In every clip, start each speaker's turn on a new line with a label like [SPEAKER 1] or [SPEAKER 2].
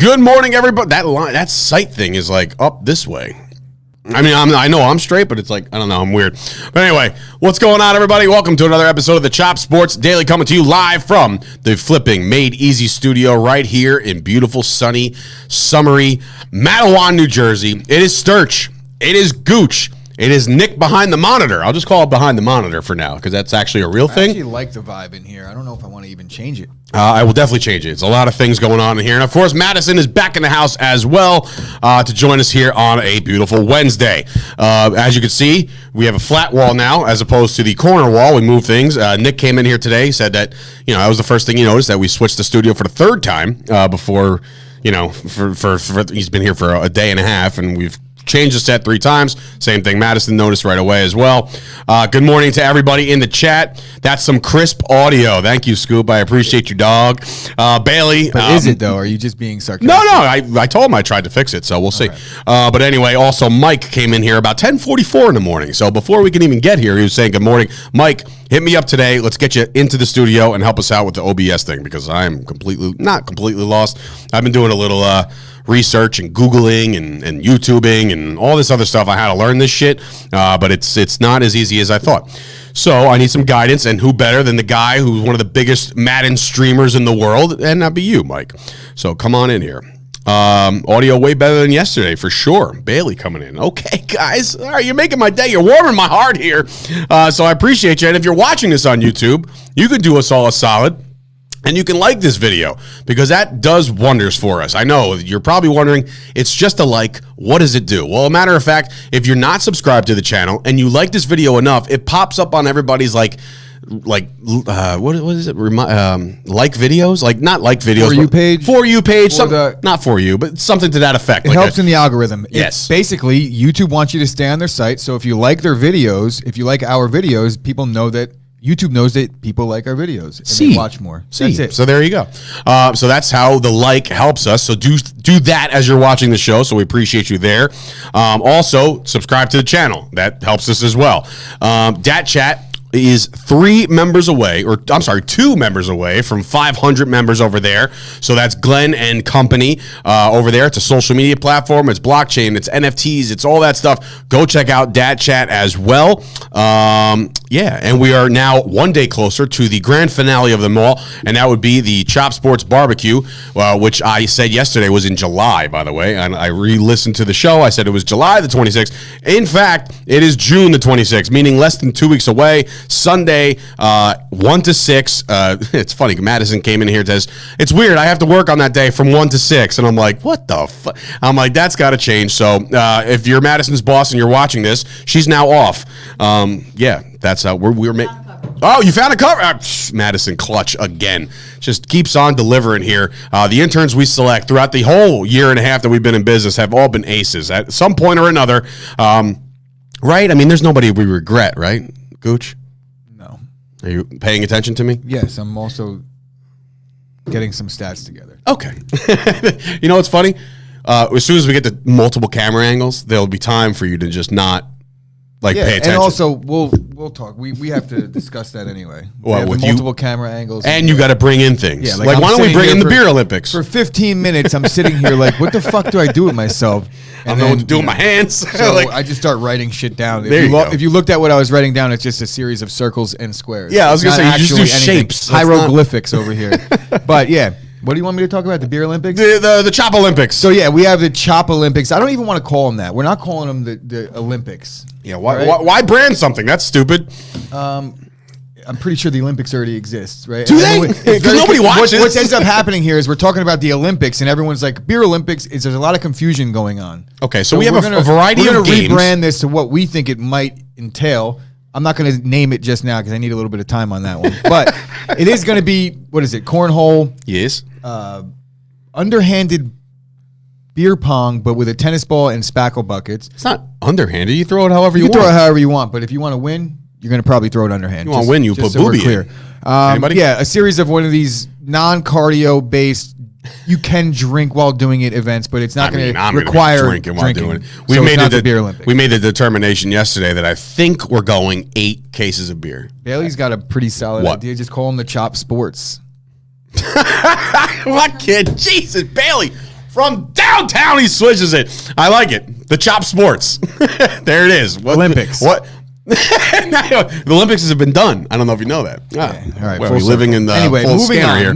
[SPEAKER 1] Good morning, everybody. That sight thing is like up this way. I mean, I know I'm straight, but it's like, I don't know, I'm weird. But anyway, what's going on, everybody? Welcome to another episode of the Chop Sports Daily, coming to you live from the flipping Made Easy studio right here in beautiful, sunny, summery Matawan, New Jersey. It is Sturch. It is Gooch. It is Nick behind the monitor. I'll just call it behind the monitor for now, because that's actually a real thing.
[SPEAKER 2] I actually like the vibe in here. I don't know if I want to even change it.
[SPEAKER 1] I will definitely change it. It's a lot of things going on in here. And, of course, Madison is back in the house as well to join us here on a beautiful Wednesday. As you can see, we have a flat wall now as opposed to the corner wall. We moved things. Nick came in here today, said that, that was the first thing he noticed, that we switched the studio for the third time before, he's been here for a day and a half, and we've changed the set 3 times. Same thing Madison noticed right away as well. Good morning to everybody in the chat. That's some crisp audio. Thank you, Scoop. I appreciate you, dog. Bailey.
[SPEAKER 2] But is it, though? Are you just being sarcastic?
[SPEAKER 1] No. I told him I tried to fix it, so we'll see. Right. But anyway, also Mike came in here about 10:44 in the morning. So before we can even get here, he was saying, good morning. Mike, hit me up today. Let's get you into the studio and help us out with the OBS thing, because I'm not completely lost. I've been doing a little research and Googling and YouTubing and all this other stuff. I had to learn this shit, but it's not as easy as I thought. So I need some guidance, and who better than the guy who's one of the biggest Madden streamers in the world, and that'd be you, Mike. So come on in here. Audio way better than yesterday, for sure. Bailey coming in. Okay, guys. All right, you're making my day. You're warming my heart here. So I appreciate you. And if you're watching this on YouTube, you can do us all a solid. And you can like this video, because that does wonders for us. I know you're probably wondering, it's just a like, what does it do? Well, a matter of fact, if you're not subscribed to the channel and you like this video enough, it pops up on everybody's what is it? Like videos? Like, not like videos.
[SPEAKER 2] For you page?
[SPEAKER 1] For you page. Not for you, but something to that effect.
[SPEAKER 2] It helps in the algorithm.
[SPEAKER 1] Yes.
[SPEAKER 2] Basically, YouTube wants you to stay on their site. So if you like their videos, if you like our videos, people know that YouTube knows that people like our videos and they watch more. That's it.
[SPEAKER 1] So there you go. So that's how the like helps us. So do that as you're watching the show. So we appreciate you there. Also, subscribe to the channel. That helps us as well. Dat Chat is 2 members away from 500 members over there. So that's Glenn and company over there. It's a social media platform. It's blockchain. It's NFTs. It's all that stuff. Go check out Dat Chat as well. And we are now one day closer to the grand finale of them all, and that would be the Chop Sports Barbecue, which I said yesterday was in July, by the way, and I re-listened to the show. I said it was July the 26th. In fact, it is June the 26th, meaning less than 2 weeks away. Sunday, 1 to 6. It's funny. Madison came in here and says, it's weird. I have to work on that day from 1 to 6. And I'm like, what the fuck? I'm like, that's got to change. So if you're Madison's boss and you're watching this, she's now off. That's how we're making. Oh, you found a cover. Madison clutch again. Just keeps on delivering here. The interns we select throughout the whole year and a half that we've been in business have all been aces at some point or another. Right? I mean, there's nobody we regret, right, Gooch?
[SPEAKER 2] No.
[SPEAKER 1] Are you paying attention to me?
[SPEAKER 2] Yes, I'm also getting some stats together.
[SPEAKER 1] Okay. You know what's funny? As soon as we get to multiple camera angles, there'll be time for you to just not pay attention.
[SPEAKER 2] And also we'll talk. We have to discuss that anyway.
[SPEAKER 1] Well, with
[SPEAKER 2] multiple camera angles,
[SPEAKER 1] and you got to bring in things.
[SPEAKER 2] Yeah,
[SPEAKER 1] like why don't we bring in the beer Olympics?
[SPEAKER 2] For 15 minutes, I'm sitting here like, what the fuck do I do with myself?
[SPEAKER 1] I don't know what to do with my hands.
[SPEAKER 2] So I just start writing shit down.
[SPEAKER 1] If
[SPEAKER 2] you looked at what I was writing down, it's just a series of circles and squares.
[SPEAKER 1] Yeah, I was going to say, you just do shapes.
[SPEAKER 2] Hieroglyphics over here. But yeah. What do you want me to talk about? The beer Olympics?
[SPEAKER 1] The Chop Olympics.
[SPEAKER 2] So yeah, we have the Chop Olympics. I don't even want to call them that. We're not calling them the Olympics.
[SPEAKER 1] Yeah, why brand something? That's stupid.
[SPEAKER 2] I'm pretty sure the Olympics already exists, right?
[SPEAKER 1] Do they? Because nobody watches.
[SPEAKER 2] What ends up happening here is we're talking about the Olympics, and everyone's like, beer Olympics, there's a lot of confusion going on.
[SPEAKER 1] Okay, so we have a variety of games.
[SPEAKER 2] We're going to rebrand this to what we think it might entail. I'm not going to name it just now because I need a little bit of time on that one. But it is going to be, what is it, cornhole?
[SPEAKER 1] Yes.
[SPEAKER 2] Underhanded beer pong, but with a tennis ball and spackle buckets.
[SPEAKER 1] It's not underhanded. You throw it however you want.
[SPEAKER 2] You throw it however you want, but if you want to win, you're going to probably throw it underhand.
[SPEAKER 1] You want to win, you put booby in.
[SPEAKER 2] Anybody? Yeah, a series of one of these non-cardio based, you can drink while doing it events, but it's not going to require drinking while doing it.
[SPEAKER 1] We made the determination yesterday that I think we're going 8 cases of beer.
[SPEAKER 2] Bailey's got a pretty solid idea. Just call them the Chop Sports.
[SPEAKER 1] What kid? Jesus, Bailey. From downtown, he switches it. I like it. The Chop Sports. There it is.
[SPEAKER 2] Olympics.
[SPEAKER 1] What? The Olympics have been done. I don't know if you know that.
[SPEAKER 2] Okay. All right.
[SPEAKER 1] Well, we're living in the
[SPEAKER 2] anyway.
[SPEAKER 1] full
[SPEAKER 2] Moving
[SPEAKER 1] scanner
[SPEAKER 2] on.
[SPEAKER 1] here.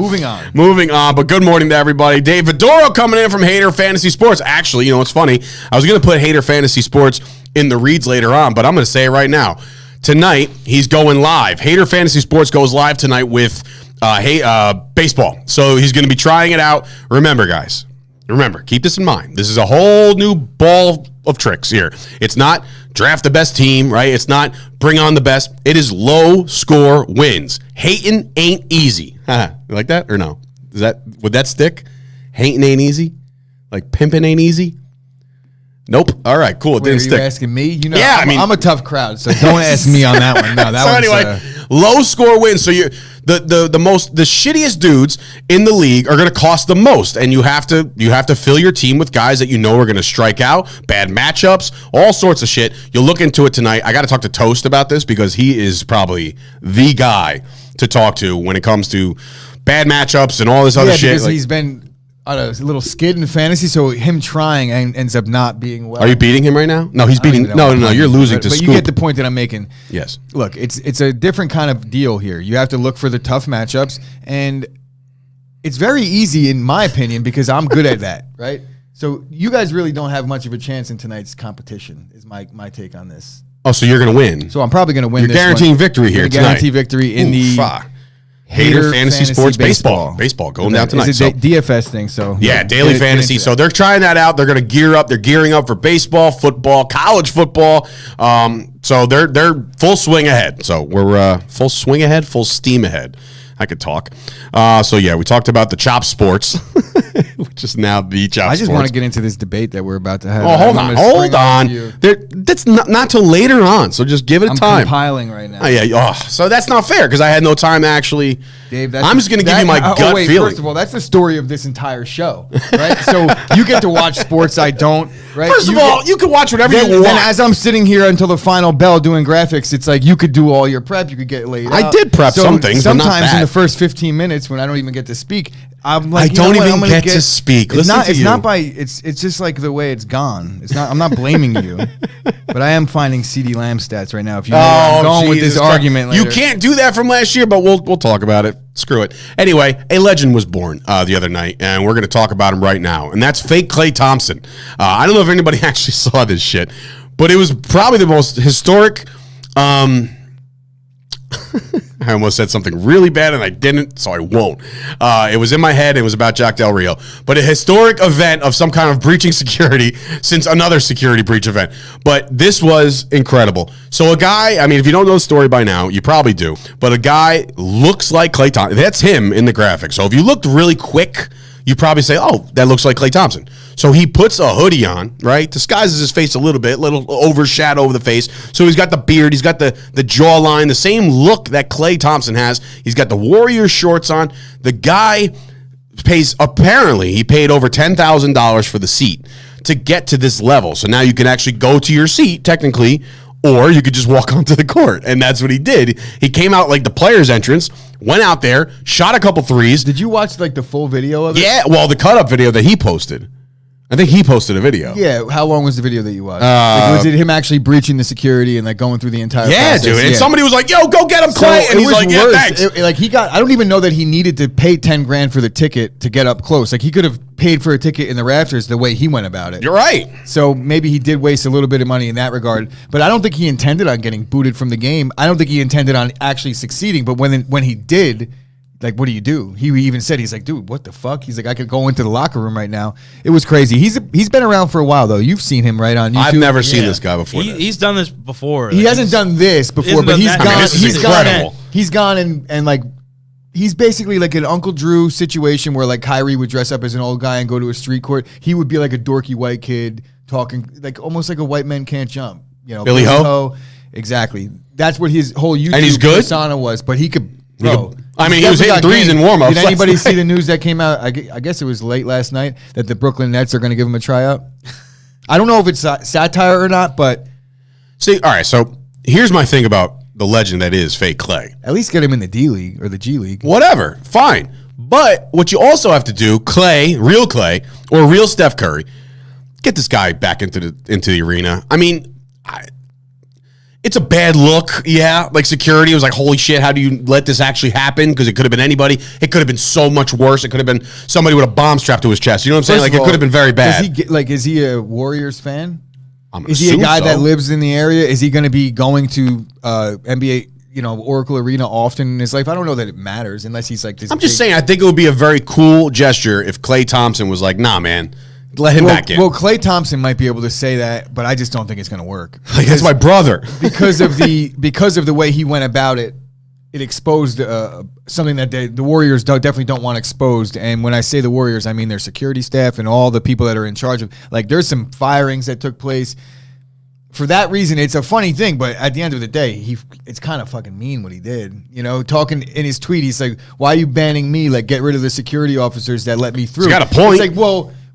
[SPEAKER 2] Moving on.
[SPEAKER 1] But good morning to everybody. Dave Vidoro coming in from Hater Fantasy Sports. Actually, you know what's funny? I was going to put Hater Fantasy Sports in the reads later on, but I'm going to say it right now. Tonight he's going live. Hater Fantasy Sports goes live tonight with baseball. So he's going to be trying it out. Remember, guys. Keep this in mind. This is a whole new ball of tricks here. It's not draft the best team, right? It's not bring on the best. It is low score wins. Hating ain't easy. You like that or no? Would that stick? Hating ain't easy? Like pimping ain't easy? Nope. All right, cool. It didn't stick.
[SPEAKER 2] Are you asking me? You know,
[SPEAKER 1] yeah,
[SPEAKER 2] I'm a tough crowd, so don't ask me on that one. No, that
[SPEAKER 1] so
[SPEAKER 2] one's,
[SPEAKER 1] anyway, low score wins. So you're the shittiest dudes in the league are going to cost the most, and you have to fill your team with guys that you know are going to strike out, bad matchups, all sorts of shit. You'll look into it tonight. I got to talk to Toast about this because he is probably the guy to talk to when it comes to bad matchups and all this other shit.
[SPEAKER 2] Because he's been on a little skid in fantasy, so him trying ends up not being well.
[SPEAKER 1] Are you beating him right now? No, he's beating. No, you're losing to
[SPEAKER 2] But
[SPEAKER 1] Scoop.
[SPEAKER 2] you get the point that I'm making.
[SPEAKER 1] Yes.
[SPEAKER 2] Look, it's a different kind of deal here. You have to look for the tough matchups, and it's very easy, in my opinion, because I'm good at that, right? So you guys really don't have much of a chance in tonight's competition, is my take on this.
[SPEAKER 1] Oh, so you're going to win.
[SPEAKER 2] So I'm probably going to win.
[SPEAKER 1] You're guaranteeing victory here tonight.
[SPEAKER 2] Guarantee victory in
[SPEAKER 1] Hater Fantasy Sports Baseball going down tonight.
[SPEAKER 2] It's a DFS thing, so
[SPEAKER 1] yeah, daily fantasy. So they're trying that out. They're going to gear up. They're gearing up for baseball, football, college football. So they're full swing ahead. So we're full swing ahead, full steam ahead. I could talk. So yeah, we talked about the Chop Sports, which is now the Chop Sports.
[SPEAKER 2] I just want to get into this debate that we're about to have.
[SPEAKER 1] Oh, hold on. That's not till later on. So just give it time.
[SPEAKER 2] I'm compiling right now.
[SPEAKER 1] Oh, yeah. So that's not fair because I had no time to actually.
[SPEAKER 2] Dave,
[SPEAKER 1] I'm just going to give you my gut feeling.
[SPEAKER 2] First of all, that's the story of this entire show, right? So you get to watch sports, I don't, right?
[SPEAKER 1] First of all, you can watch whatever you want.
[SPEAKER 2] Then as I'm sitting here until the final bell doing graphics, it's like you could do all your prep, you could get laid out.
[SPEAKER 1] I did prep some things, but not
[SPEAKER 2] sometimes in
[SPEAKER 1] that.
[SPEAKER 2] the first 15 minutes when I don't even get to speak, I'm like,
[SPEAKER 1] I don't even get to speak.
[SPEAKER 2] It's just like the way it's gone. It's not. I'm not blaming you, but I am finding CD Lamb stats right now. If you know where I'm going with this argument, later.
[SPEAKER 1] You can't do that from last year, but we'll talk about it. Screw it. Anyway, a legend was born the other night, and we're going to talk about him right now, and that's fake Klay Thompson. I don't know if anybody actually saw this shit, but it was probably the most historic. I almost said something really bad and I didn't, so I won't. It was in my head. It was about Jack Del Rio. But a historic event of some kind of breaching security since another security breach event. But this was incredible. So a guy, I mean, if you don't know the story by now, you probably do. But a guy looks like Klay Thompson. That's him in the graphic. So if you looked really quick, you probably say, oh, that looks like Klay Thompson. So he puts a hoodie on, right? Disguises his face a little overshadow over the face. So he's got the beard, he's got the jawline, the same look that Klay Thompson has. He's got the Warriors shorts on. The guy apparently he paid over $10,000 for the seat to get to this level. So now you can actually go to your seat, technically, or you could just walk onto the court. And that's what he did. He came out like the player's entrance, went out there, shot a couple threes.
[SPEAKER 2] Did you watch like the full video of it?
[SPEAKER 1] Yeah, well, the cut-up video that he posted. I think he posted a video.
[SPEAKER 2] Yeah, how long was the video that you watched? Was it him actually breaching the security and like going through the entire process?
[SPEAKER 1] Dude. And somebody was like, yo, go get him, Klay. And he's like, yeah, thanks.
[SPEAKER 2] I don't even know that he needed to pay $10,000 for the ticket to get up close. Like he could have paid for a ticket in the rafters the way he went about it.
[SPEAKER 1] You're right.
[SPEAKER 2] So maybe he did waste a little bit of money in that regard. But I don't think he intended on getting booted from the game. I don't think he intended on actually succeeding. But when he did, like, what do you do? He even said, he's like, dude, what the fuck? He's like, I could go into the locker room right now. It was crazy. He's been around for a while, though. You've seen him, right, on YouTube?
[SPEAKER 1] I've never seen this guy before.
[SPEAKER 3] He's done this before.
[SPEAKER 2] He hasn't done this before, but he's gone. He's gone and like, he's basically like an Uncle Drew situation where like Kyrie would dress up as an old guy and go to a street court. He would be like a dorky white kid talking like almost like a white man can't jump. You know,
[SPEAKER 1] Billy Ho?
[SPEAKER 2] Exactly. That's what his whole YouTube persona was. But he could, bro.
[SPEAKER 1] He was hitting threes in warm-ups.
[SPEAKER 2] Did anybody see the news that came out? I guess it was late last night that the Brooklyn Nets are going to give him a tryout. I don't know if it's satire or not, but
[SPEAKER 1] see, all right. So here's my thing about the legend that is fake Klay.
[SPEAKER 2] At least get him in the D League or the G League.
[SPEAKER 1] Whatever, fine. But what you also have to do, real Klay, or real Steph Curry, get this guy back into the arena. I mean, it's a bad look, yeah. Like security was like, holy shit, how do you let this actually happen? Because it could have been anybody. It could have been so much worse. It could have been somebody with a bomb strapped to his chest. You know what I'm saying? Like, it could have been very bad.
[SPEAKER 2] Is he a Warriors fan?
[SPEAKER 1] Is
[SPEAKER 2] he a guy that lives in the area? Is he going to be going to NBA, Oracle Arena often in his life? I don't know that it matters unless he's like this.
[SPEAKER 1] I'm just saying, I think it would be a very cool gesture if Klay Thompson was like, nah, man, let him back in.
[SPEAKER 2] Well, Klay Thompson might be able to say that, but I just don't think it's going to work.
[SPEAKER 1] Like, that's my brother.
[SPEAKER 2] because of the way he went about it, it exposed something that the Warriors definitely don't want exposed. And when I say the Warriors, I mean their security staff and all the people that are in charge of. Like, there's some firings that took place. For that reason, it's a funny thing, but at the end of the day, it's kind of fucking mean what he did. Talking in his tweet, he's like, "Why are you banning me? Like, get rid of the security officers that let me through."
[SPEAKER 1] He's got a point.
[SPEAKER 2] It's like,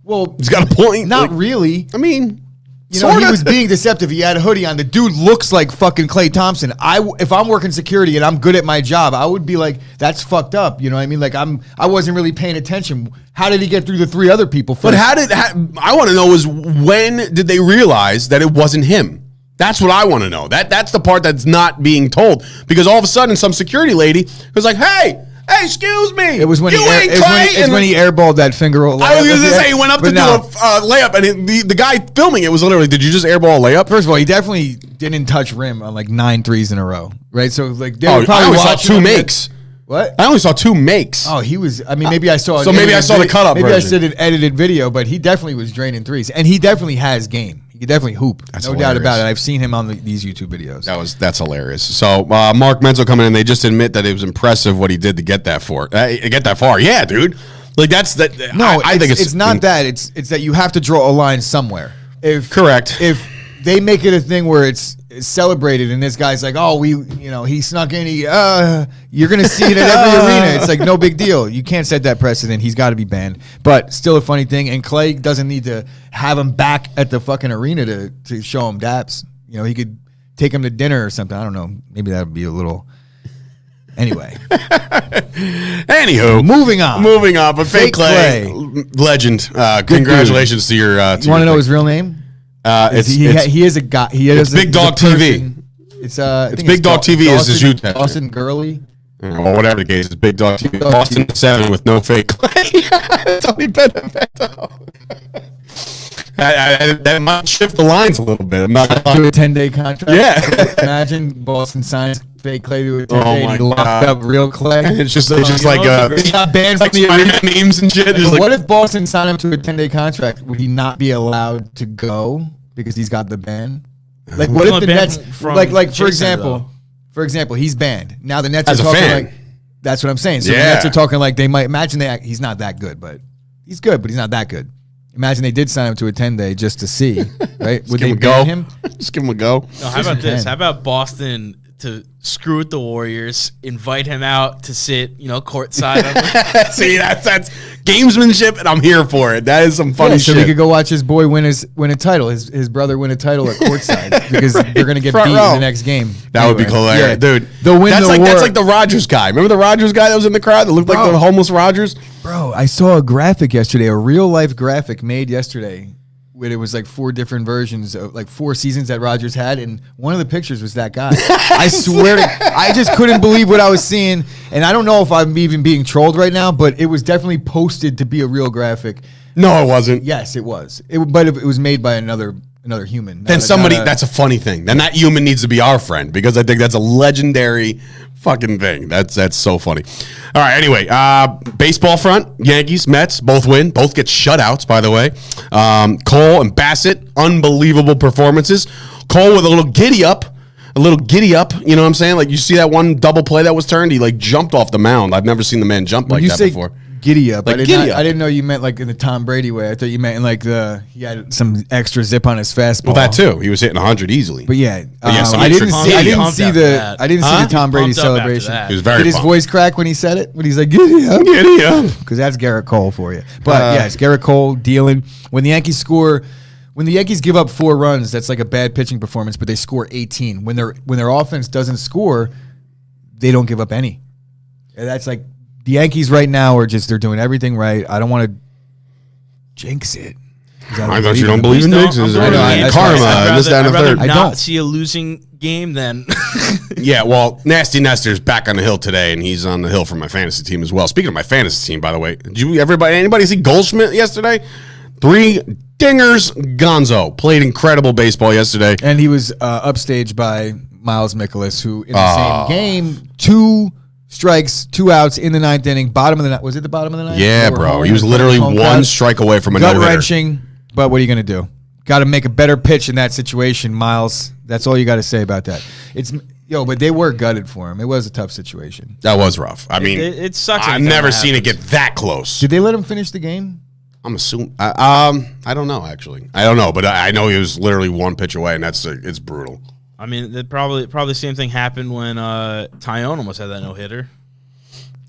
[SPEAKER 2] well,
[SPEAKER 1] he's got a point.
[SPEAKER 2] Not really.
[SPEAKER 1] I mean,
[SPEAKER 2] he was being deceptive. He had a hoodie on. The dude looks like fucking Klay Thompson. If I'm working security and I'm good at my job, I would be like, that's fucked up. You know what I mean? Like, I wasn't really paying attention. How did he get through the 3 other people first?
[SPEAKER 1] But I want to know is when did they realize that it wasn't him? That's what I want to know. That's the part that's not being told, because all of a sudden some security lady was like, hey, excuse me.
[SPEAKER 2] It was when he airballed that finger roll.
[SPEAKER 1] I was going to say he went up to do a layup, and the guy filming it was literally, did you just airball a layup?
[SPEAKER 2] First of all, he definitely didn't touch rim on like 9 threes in a row, right? So like they were
[SPEAKER 1] I
[SPEAKER 2] probably
[SPEAKER 1] only saw 2 makes.
[SPEAKER 2] What?
[SPEAKER 1] I only saw 2 makes.
[SPEAKER 2] Oh, he was. I mean, maybe I saw.
[SPEAKER 1] So maybe I saw the cut up.
[SPEAKER 2] Maybe I saw an edited video, but he definitely was draining threes, and he definitely has game. He can definitely hoop.
[SPEAKER 1] That's
[SPEAKER 2] no
[SPEAKER 1] hilarious.
[SPEAKER 2] doubt about it. I've seen him on these YouTube videos.
[SPEAKER 1] That's hilarious. So Mark Menzel coming in, they just admit that it was impressive what he did to get that far. Yeah, dude. Like that's that.
[SPEAKER 2] No, I think it's not that. It's that you have to draw a line somewhere.
[SPEAKER 1] Correct.
[SPEAKER 2] If they make it a thing where it's celebrated and this guy's like, oh, he snuck in. You're gonna see it at every arena. It's like no big deal. You can't set that precedent. He's got to be banned. But still a funny thing. And Klay doesn't need to have him back at the fucking arena to show him daps. He could take him to dinner or something. I don't know. Maybe that would be a little. Anyway.
[SPEAKER 1] Anywho,
[SPEAKER 2] moving on.
[SPEAKER 1] But fake Klay, legend. Congratulations to your.
[SPEAKER 2] You want to know his real name? He is a guy.
[SPEAKER 1] It's Big Dog TV.
[SPEAKER 2] It's
[SPEAKER 1] Big Dog TV is his YouTube.
[SPEAKER 2] Austin Gurley.
[SPEAKER 1] Or whatever the case is, Big Dog TV. Austin 7 with no fake Klay. Tony Benevento. That might shift the lines a little bit. I'm not gonna
[SPEAKER 2] do a 10-day contract.
[SPEAKER 1] Yeah.
[SPEAKER 2] Imagine Boston signs fake Klay to a 10-day and he locked
[SPEAKER 1] God.
[SPEAKER 2] up real Klay.
[SPEAKER 1] It's just like
[SPEAKER 2] he's not banned from the
[SPEAKER 1] Spider-Man memes and shit.
[SPEAKER 2] What if Boston signed him to a 10-day contract? Would he not be allowed to go because he's got the ban? Like, what if the Nets, for example, he's banned. Now the Nets are talking like, that's what I'm saying. So the Nets are talking like they might imagine he's not that good, but he's good, but he's not that good. Imagine they did sign him to a 10-day just to see, right? Would they ban him?
[SPEAKER 1] Just give him a go.
[SPEAKER 3] No, how about this? How about Boston to screw with the Warriors, invite him out to sit, courtside?
[SPEAKER 1] See, that's gamesmanship, and I'm here for it. That is some funny shit.
[SPEAKER 2] So he could go watch his boy win a title, his brother win a title at courtside because they're gonna get beat in the next game.
[SPEAKER 1] That would be hilarious, dude.
[SPEAKER 2] They'll win
[SPEAKER 1] that's like the Rogers guy. Remember the Rogers guy that was in the crowd that looked like the homeless Rogers?
[SPEAKER 2] Bro, I saw a graphic yesterday, a real life graphic made yesterday. Where it was like 4 different versions of like 4 seasons that Rogers had, and one of the pictures was that guy. I swear I just couldn't believe what I was seeing, and I don't know if I'm even being trolled right now, but it was definitely posted to be a real graphic.
[SPEAKER 1] No, it wasn't.
[SPEAKER 2] Yes, it was. But it was made by another human.
[SPEAKER 1] Then that's a funny thing. Then that human needs to be our friend, because I think that's a legendary fucking thing. That's so funny. All right, anyway, baseball front, Yankees, Mets, both win. Both get shutouts, by the way. Cole and Bassitt, unbelievable performances. Cole with a little giddy up, you know what I'm saying? Like, you see that one double play that was turned? He, like, jumped off the mound. I've never seen the man jump like that before.
[SPEAKER 2] Giddy up. I didn't know you meant like in the Tom Brady way. I thought you meant in like he had some extra zip on his fastball.
[SPEAKER 1] Well, that too. He was hitting 100 easily.
[SPEAKER 2] But yeah,
[SPEAKER 1] I
[SPEAKER 2] didn't see the Tom Brady celebration.
[SPEAKER 1] He was very
[SPEAKER 2] Did his voice crack when he said it? When he's like, giddy up.
[SPEAKER 1] Giddy up.
[SPEAKER 2] Because that's Gerrit Cole for you. But yeah, it's Gerrit Cole dealing. When the Yankees give up 4 runs, that's like a bad pitching performance, but they score 18. When their offense doesn't score, they don't give up any. And that's like the Yankees right now are just, they're doing everything right. I don't want to jinx it.
[SPEAKER 1] I thought you don't believe in jinxes. Karma.
[SPEAKER 3] I'd rather see a losing game than.
[SPEAKER 1] Yeah, well, Nasty Nestor's back on the hill today, and he's on the hill for my fantasy team as well. Speaking of my fantasy team, by the way, did anybody see Goldschmidt yesterday? 3 dingers. Gonzo played incredible baseball yesterday,
[SPEAKER 2] and he was upstaged by Miles Mikolas, who in the same game 2 strikes, 2 outs in the 9th inning, bottom of the ninth. Was it the bottom of the ninth?
[SPEAKER 1] Yeah, bro. He was literally 1 strike away from a no-hitter.
[SPEAKER 2] Gut-wrenching, but what are you going to do? Got to make a better pitch in that situation, Miles. That's all you got to say about that. But they were gutted for him. It was a tough situation.
[SPEAKER 1] That was rough. I mean,
[SPEAKER 3] it sucks.
[SPEAKER 1] I've never seen it get that close.
[SPEAKER 2] Did they let him finish the game?
[SPEAKER 1] I'm assuming. I don't know, actually. I don't know, but I know he was literally 1 pitch away, and it's brutal.
[SPEAKER 3] I mean, probably the same thing happened when Tyone almost had that no-hitter.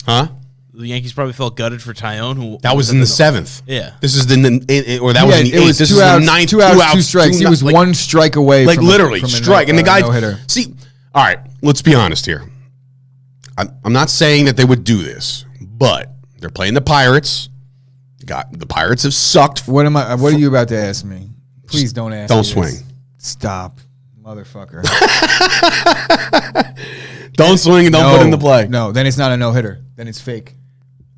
[SPEAKER 1] Huh?
[SPEAKER 3] The Yankees probably felt gutted for Tyone.
[SPEAKER 1] That was in the 7th.
[SPEAKER 3] Yeah.
[SPEAKER 1] This is was in the 8th.
[SPEAKER 2] It was
[SPEAKER 1] this
[SPEAKER 2] 2
[SPEAKER 1] is
[SPEAKER 2] outs,
[SPEAKER 1] the 9th.
[SPEAKER 2] 2 outs, 2 strikes. He was 1 strike away
[SPEAKER 1] from
[SPEAKER 2] literally
[SPEAKER 1] from strike. And the guy,
[SPEAKER 2] no-hitter.
[SPEAKER 1] See, all right, let's be honest here. I'm not saying that they would do this, but they're playing the Pirates. The Pirates have sucked.
[SPEAKER 2] What are you about to ask me? Please don't ask me.
[SPEAKER 1] Don't swing.
[SPEAKER 2] Stop. Motherfucker.
[SPEAKER 1] Don't swing and don't put in the play.
[SPEAKER 2] No, then it's not a no-hitter. Then it's fake.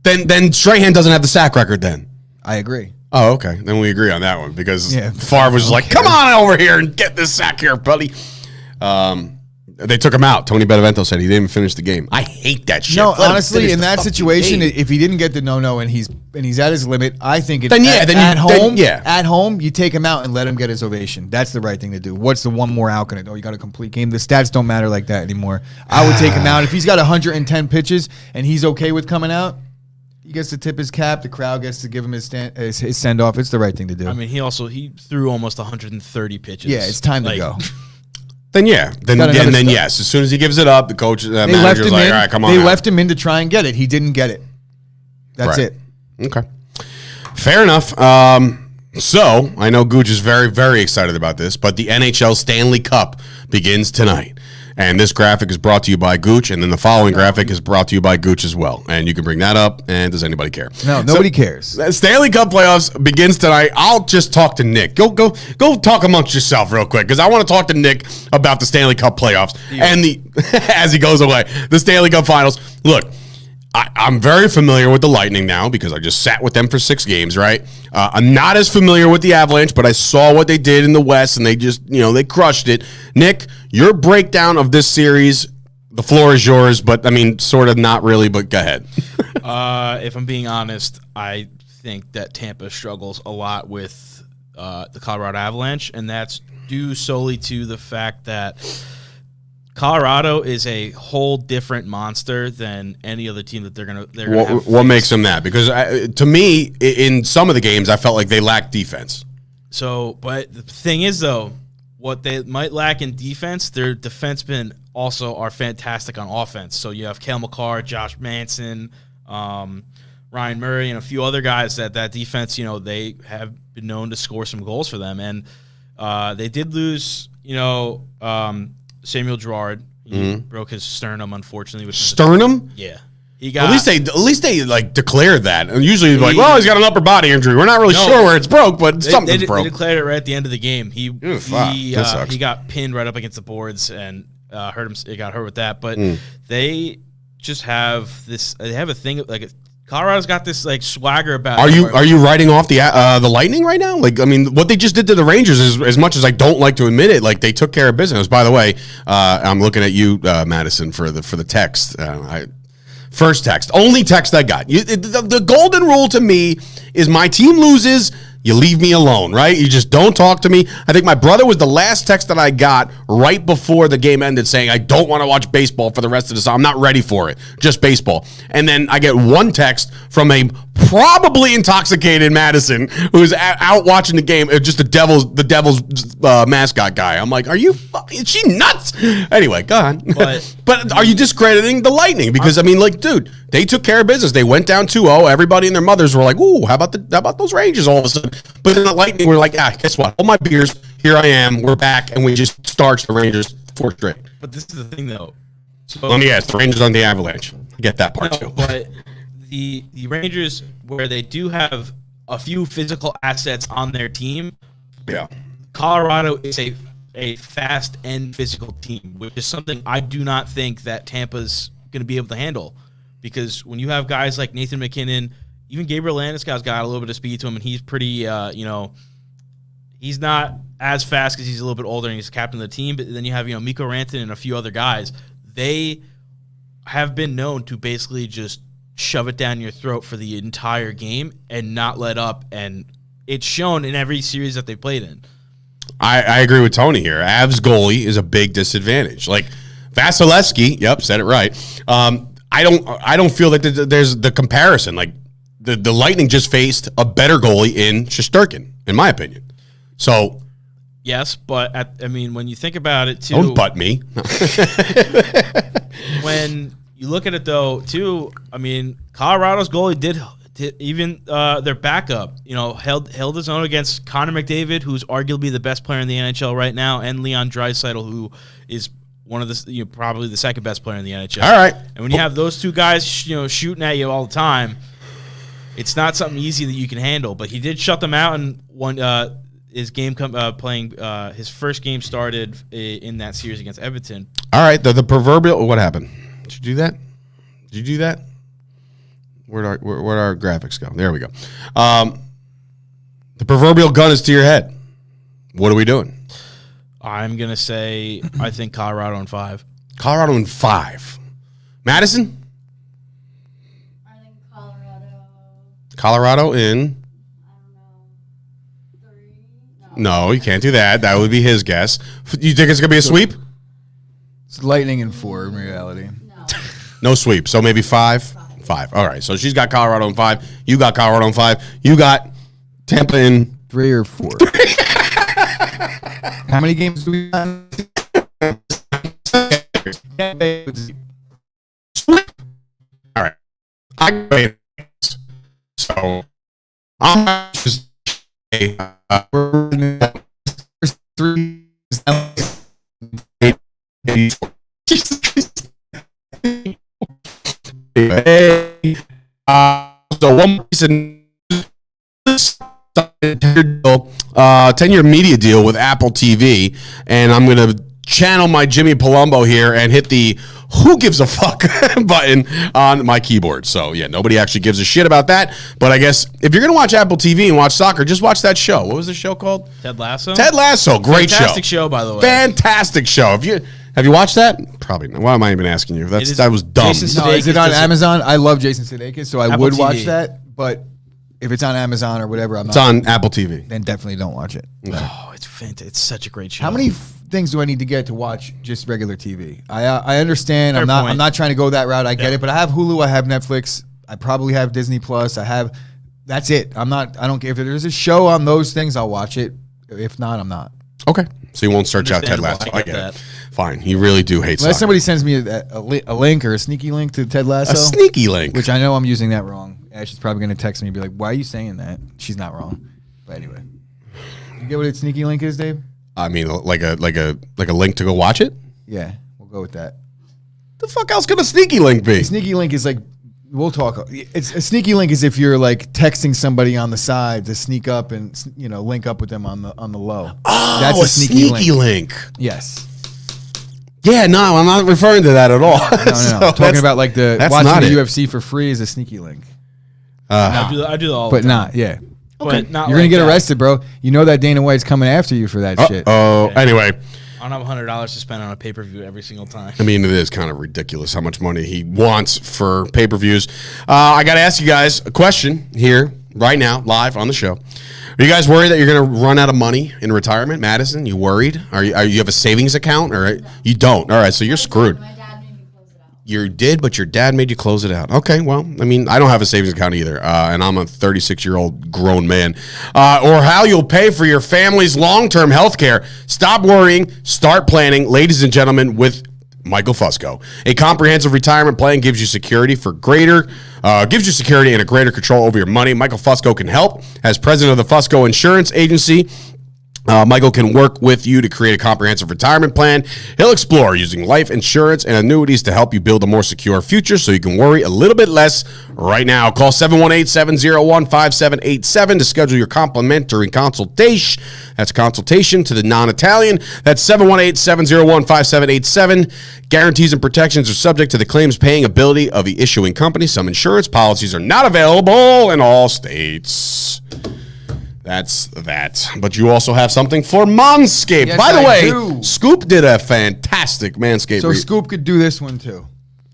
[SPEAKER 1] Then Strahan doesn't have the sack record then.
[SPEAKER 2] I agree.
[SPEAKER 1] Oh, okay. Then we agree on that one because
[SPEAKER 2] Yeah.
[SPEAKER 1] Favre was just like, come on over here and get this sack here, buddy. They took him out. Tony Benevento said he didn't finish the game. I hate that shit.
[SPEAKER 2] No,
[SPEAKER 1] Let him
[SPEAKER 2] honestly,
[SPEAKER 1] finish
[SPEAKER 2] in
[SPEAKER 1] the
[SPEAKER 2] that
[SPEAKER 1] fucking
[SPEAKER 2] situation,
[SPEAKER 1] game.
[SPEAKER 2] if he didn't get the no and he's at his limit, I think at home you take him out and let him get his ovation. That's the right thing to do. What's the one more out going to do? You got a complete game. The stats don't matter like that anymore. I would take him out if he's got 110 pitches and he's okay with coming out. He gets to tip his cap. The crowd gets to give him his send off. It's the right thing to do.
[SPEAKER 3] I mean, he threw almost 130 pitches.
[SPEAKER 2] Yeah, it's time to go.
[SPEAKER 1] Then yes. As soon as he gives it up, the coach, manager's like, all right, come on.
[SPEAKER 2] They left him in to try and get it. He didn't get it. That's it.
[SPEAKER 1] Okay. Fair enough. So I know Gooch is very, very excited about this, but the NHL Stanley Cup begins tonight. And this graphic is brought to you by Gooch, and then the following graphic is brought to you by Gooch as well. And you can bring that up, and does anybody care?
[SPEAKER 2] No, nobody cares.
[SPEAKER 1] Stanley Cup Playoffs begins tonight. I'll just talk to Nick. Go talk amongst yourself real quick, because I want to talk to Nick about the Stanley Cup Playoffs and as he goes away, the Stanley Cup Finals. Look, I'm very familiar with the Lightning now because I just sat with them for 6 games, right? I'm not as familiar with the Avalanche, but I saw what they did in the West, and they just, they crushed it. Nick, your breakdown of this series, the floor is yours, but, I mean, sort of not really, but go ahead.
[SPEAKER 3] If I'm being honest, I think that Tampa struggles a lot with the Colorado Avalanche, and that's due solely to the fact that Colorado is a whole different monster than any other team that they're gonna have.
[SPEAKER 1] What makes them that? Because to me, in some of the games, I felt like they lacked defense.
[SPEAKER 3] So, but the thing is, though, what they might lack in defense, their defensemen also are fantastic on offense. So you have Cale Makar, Josh Manson, Ryan Murray, and a few other guys that defense, they have been known to score some goals for them. And they did lose, Samuel Girard. He broke his sternum, unfortunately.
[SPEAKER 1] Sternum?
[SPEAKER 3] Yeah. He got,
[SPEAKER 1] at least they declared that. And usually he's got an upper body injury. We're not really sure where it's broke, but something's broke.
[SPEAKER 3] They declared it right at the end of the game. He got pinned right up against the boards and hurt him. He got hurt with that. But they just have this. They have a thing Colorado's got this swagger about.
[SPEAKER 1] Are you writing off the Lightning right now? What they just did to the Rangers is, as much as I don't like to admit it, they took care of business. By the way, I'm looking at you, Madison, for the text. First text, only text I got. The golden rule to me is my team loses, you leave me alone, right? You just don't talk to me. I think my brother was the last text that I got right before the game ended saying, I don't want to watch baseball for the rest of the summer. I'm not ready for it. Just baseball. And then I get one text from a probably intoxicated Madison who's out watching the game. It's just the Devil's mascot guy. I'm like, is she nuts? Anyway, go on. But are you discrediting the Lightning? Because, dude, they took care of business. They went down 2-0. Everybody and their mothers were like, ooh, how about those Rangers all of a sudden? But then the Lightning were like, guess what? Hold my beers. Here I am. We're back. And we just starched the Rangers 4 straight.
[SPEAKER 3] But this is the thing, though.
[SPEAKER 1] Let me ask. The Rangers on the Avalanche. I get that part, too.
[SPEAKER 3] But the Rangers, where they do have a few physical assets on their team, Colorado is a fast and physical team, which is something I do not think that Tampa's going to be able to handle. Because when you have guys like Nathan McKinnon, even Gabriel Landeskog's got a little bit of speed to him, and he's pretty, he's not as fast because he's a little bit older and he's the captain of the team. But then you have, Mikko Rantanen and a few other guys. They have been known to basically just shove it down your throat for the entire game and not let up. And it's shown in every series that they played in.
[SPEAKER 1] I agree with Tony here. Avs goalie is a big disadvantage. Like Vasilevsky, said it right. I don't feel that there's the comparison. Like the Lightning just faced a better goalie in Shesterkin, in my opinion. So
[SPEAKER 3] yes, but when you think about it too,
[SPEAKER 1] don't butt me.
[SPEAKER 3] When you look at it though, too, Colorado's goalie did even their backup, held his own against Connor McDavid, who's arguably the best player in the NHL right now, and Leon Draisaitl, who is one of the probably the second best player in the NHL.
[SPEAKER 1] All right,
[SPEAKER 3] and when you have those two guys, shooting at you all the time, it's not something easy that you can handle. But he did shut them out, and one his game playing his first game started in that series against Edmonton.
[SPEAKER 1] All right, the proverbial. What happened? Did you do that? Did you do that? Where'd our graphics go? There we go. The proverbial gun is to your head. What are we doing?
[SPEAKER 3] I'm going to say I think Colorado in 5.
[SPEAKER 1] Colorado in 5. Madison?
[SPEAKER 4] I think Colorado.
[SPEAKER 1] Colorado in?
[SPEAKER 4] I don't know. 3? No.
[SPEAKER 1] No, you can't do that. That would be his guess. You think it's going to be a sweep?
[SPEAKER 2] It's Lightning in 4 in reality.
[SPEAKER 4] No.
[SPEAKER 1] No sweep. So maybe 5? 5. All right. So she's got Colorado in 5. You got Colorado in 5. You got Tampa in
[SPEAKER 2] 3 or 4. How many games do we have?
[SPEAKER 1] All right. So I'm just so one reason 10-year media deal with Apple TV, and I'm going to channel my Jimmy Palumbo here and hit the who gives a fuck button on my keyboard. So, nobody actually gives a shit about that. But I guess if you're going to watch Apple TV and watch soccer, just watch that show. What was the show called?
[SPEAKER 3] Ted Lasso?
[SPEAKER 1] Ted Lasso. Great
[SPEAKER 3] Fantastic show, by the way.
[SPEAKER 1] Fantastic show. Have you watched that? Probably not. Why am I even asking you? That was dumb.
[SPEAKER 2] No, is it on Amazon? I love Jason Sudeikis, so I
[SPEAKER 3] Apple
[SPEAKER 2] would
[SPEAKER 3] TV.
[SPEAKER 2] watch that. But if it's on Amazon or whatever,
[SPEAKER 1] It's on Apple TV.
[SPEAKER 2] then definitely don't watch it.
[SPEAKER 3] Oh, it's fantastic. It's such a great show.
[SPEAKER 2] How many things do I need to get to watch just regular TV? I understand.
[SPEAKER 3] Fair
[SPEAKER 2] I'm
[SPEAKER 3] point.
[SPEAKER 2] not trying to go that route. I get
[SPEAKER 3] Yeah.
[SPEAKER 2] it, but I have Hulu. I have Netflix. I probably have Disney Plus. That's it. I don't care if there's a show on those things. I'll watch it. If not, I'm not.
[SPEAKER 1] Okay. So you won't search out Ted Lasso.
[SPEAKER 3] Understandable. I
[SPEAKER 1] I
[SPEAKER 3] get
[SPEAKER 1] get it.
[SPEAKER 3] that.
[SPEAKER 1] Fine. You really do hate
[SPEAKER 2] Unless
[SPEAKER 1] soccer.
[SPEAKER 2] somebody sends me a link or a sneaky link to Ted Lasso.
[SPEAKER 1] A sneaky link.
[SPEAKER 2] Which I know I'm using that wrong. Ashley's probably going to text me and be like, why are you saying that? She's not wrong. But anyway. You get what a sneaky link is, Dave?
[SPEAKER 1] I mean, like a link to go watch it?
[SPEAKER 2] Yeah, we'll go with that.
[SPEAKER 1] The fuck else could a sneaky link be?
[SPEAKER 2] Sneaky link is like, we'll talk. It's a sneaky link is if you're like texting somebody on the side to sneak up and link up with them on the low.
[SPEAKER 1] Oh,
[SPEAKER 2] That's
[SPEAKER 1] a sneaky link.
[SPEAKER 2] Yes.
[SPEAKER 1] Yeah, no, I'm not referring to that at all.
[SPEAKER 2] No.
[SPEAKER 1] So
[SPEAKER 2] Talking about like
[SPEAKER 1] that's
[SPEAKER 2] watching
[SPEAKER 1] not
[SPEAKER 2] the
[SPEAKER 1] it.
[SPEAKER 2] UFC for free is a sneaky link.
[SPEAKER 3] I do all
[SPEAKER 2] But
[SPEAKER 3] the time.
[SPEAKER 2] not, yeah.
[SPEAKER 3] But not
[SPEAKER 2] You're gonna
[SPEAKER 3] like
[SPEAKER 2] get
[SPEAKER 3] that.
[SPEAKER 2] arrested, bro. You know that Dana White's coming after you for that shit.
[SPEAKER 1] Oh, anyway.
[SPEAKER 3] I don't have $100 to spend on a pay-per-view every single time.
[SPEAKER 1] I mean, it is kind of ridiculous how much money he wants for pay-per-views. I got to ask you guys a question here, right now, live on the show. Are you guys worried that you're going to run out of money in retirement, Madison? You worried? Are you have a savings account, or you don't? All right, so you're screwed.
[SPEAKER 4] My dad made me close it out.
[SPEAKER 1] You did, but your dad made you close it out. Okay, well, I mean, I don't have a savings account either, and I'm a 36-year-old grown man. Or how you'll pay for your family's long-term health care. Stop worrying. Start planning, ladies and gentlemen, with Michael Fusco. A comprehensive retirement plan gives you security and a greater control over your money. Michael Fusco can help. As president of the Fusco Insurance Agency, Michael can work with you to create a comprehensive retirement plan. He'll explore using life insurance and annuities to help you build a more secure future so you can worry a little bit less right now. Call 718-701-5787 to schedule your complimentary consultation. That's consultation to the non-Italian. That's 718-701-5787. Guarantees and protections are subject to the claims paying ability of the issuing company. Some insurance policies are not available in all states. That's that. But you also have something for Manscaped.
[SPEAKER 2] Yes,
[SPEAKER 1] By the
[SPEAKER 2] I
[SPEAKER 1] way,
[SPEAKER 2] do.
[SPEAKER 1] Scoop did a fantastic Manscaped.
[SPEAKER 2] So Scoop could do this one too.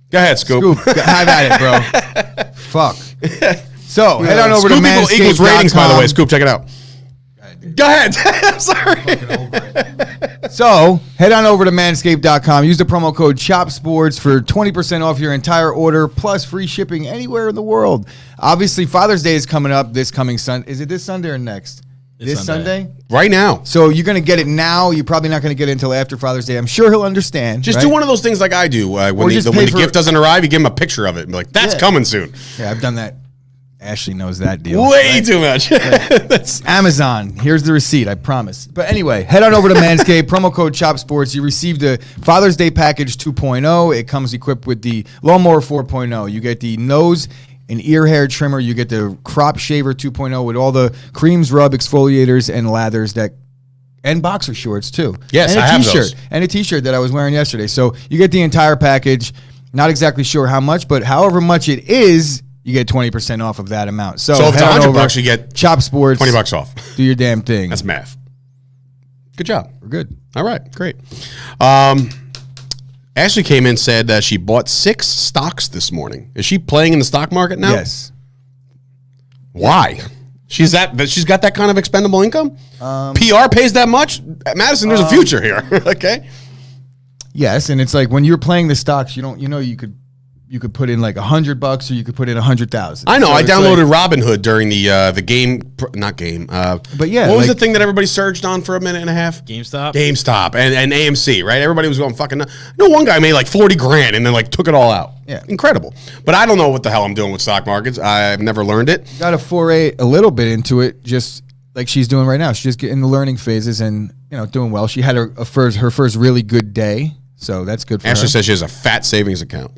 [SPEAKER 1] Go ahead, Scoop.
[SPEAKER 2] Have at it, bro. Fuck. So head on over
[SPEAKER 1] Scoop
[SPEAKER 2] to
[SPEAKER 1] equals ratings, by the way.
[SPEAKER 2] manscaped.com.
[SPEAKER 1] Scoop, check it out. Go ahead. I'm sorry.
[SPEAKER 2] So head on over to manscaped.com. Use the promo code CHOPSPORTS for 20% off your entire order, plus free shipping anywhere in the world. Obviously, Father's Day is coming up this coming Sunday. Is it this Sunday or next? This Sunday?
[SPEAKER 1] Right now.
[SPEAKER 2] So you're going to get it now. You're probably not going to get it until after Father's Day. I'm sure he'll understand.
[SPEAKER 1] Just
[SPEAKER 2] right?
[SPEAKER 1] do one of those things like I do. When
[SPEAKER 2] just
[SPEAKER 1] the
[SPEAKER 2] pay for
[SPEAKER 1] gift
[SPEAKER 2] it.
[SPEAKER 1] doesn't arrive, you give him a picture of it and be like, that's
[SPEAKER 2] Yeah.
[SPEAKER 1] coming soon.
[SPEAKER 2] Yeah, I've done that. Ashley knows that deal.
[SPEAKER 1] Way too much. That's
[SPEAKER 2] Amazon. Here's the receipt, I promise. But anyway, head on over to Manscaped, promo code CHOPSPORTS. You receive the Father's Day package 2.0. It comes equipped with the Lawnmower 4.0. You get the nose and ear hair trimmer. You get the Crop Shaver 2.0 with all the creams, rub, exfoliators, and lathers and boxer shorts too.
[SPEAKER 1] Yes,
[SPEAKER 2] and a
[SPEAKER 1] I have
[SPEAKER 2] t-shirt.
[SPEAKER 1] those.
[SPEAKER 2] And a t-shirt that I was wearing yesterday. So you get the entire package. Not exactly sure how much, but however much it is, you get 20% off of that amount. So
[SPEAKER 1] if it's
[SPEAKER 2] head on over,
[SPEAKER 1] $100, you get
[SPEAKER 2] Chop Sports.
[SPEAKER 1] $20 off.
[SPEAKER 2] Do your damn thing.
[SPEAKER 1] That's math. Good job.
[SPEAKER 2] We're good.
[SPEAKER 1] All right, great. Ashley came in and said that she bought 6 stocks this morning. Is she playing in the stock market now?
[SPEAKER 2] Yes.
[SPEAKER 1] Why? She's got that kind of expendable income? PR pays that much? Madison, there's a future here. Okay.
[SPEAKER 2] Yes, and it's like when you're playing the stocks, you could put in like $100 or you could put in 100,000.
[SPEAKER 1] I know.
[SPEAKER 2] So
[SPEAKER 1] I
[SPEAKER 2] it's
[SPEAKER 1] downloaded
[SPEAKER 2] like-
[SPEAKER 1] Robinhood during the game, not game.
[SPEAKER 2] But yeah,
[SPEAKER 1] what was
[SPEAKER 2] like-
[SPEAKER 1] the thing that everybody surged on for a minute and a half?
[SPEAKER 3] GameStop.
[SPEAKER 1] GameStop and AMC, right? Everybody was going fucking. No, one guy made like 40 grand and then like took it all out.
[SPEAKER 2] Yeah.
[SPEAKER 1] Incredible. But I don't know what the hell I'm doing with stock markets. I've never learned it.
[SPEAKER 2] got to foray a little bit into it, just like she's doing right now. She's just getting the learning phases and doing well. She had her first really good day, so that's good for
[SPEAKER 1] Ashley
[SPEAKER 2] her.
[SPEAKER 1] says she has a fat savings account.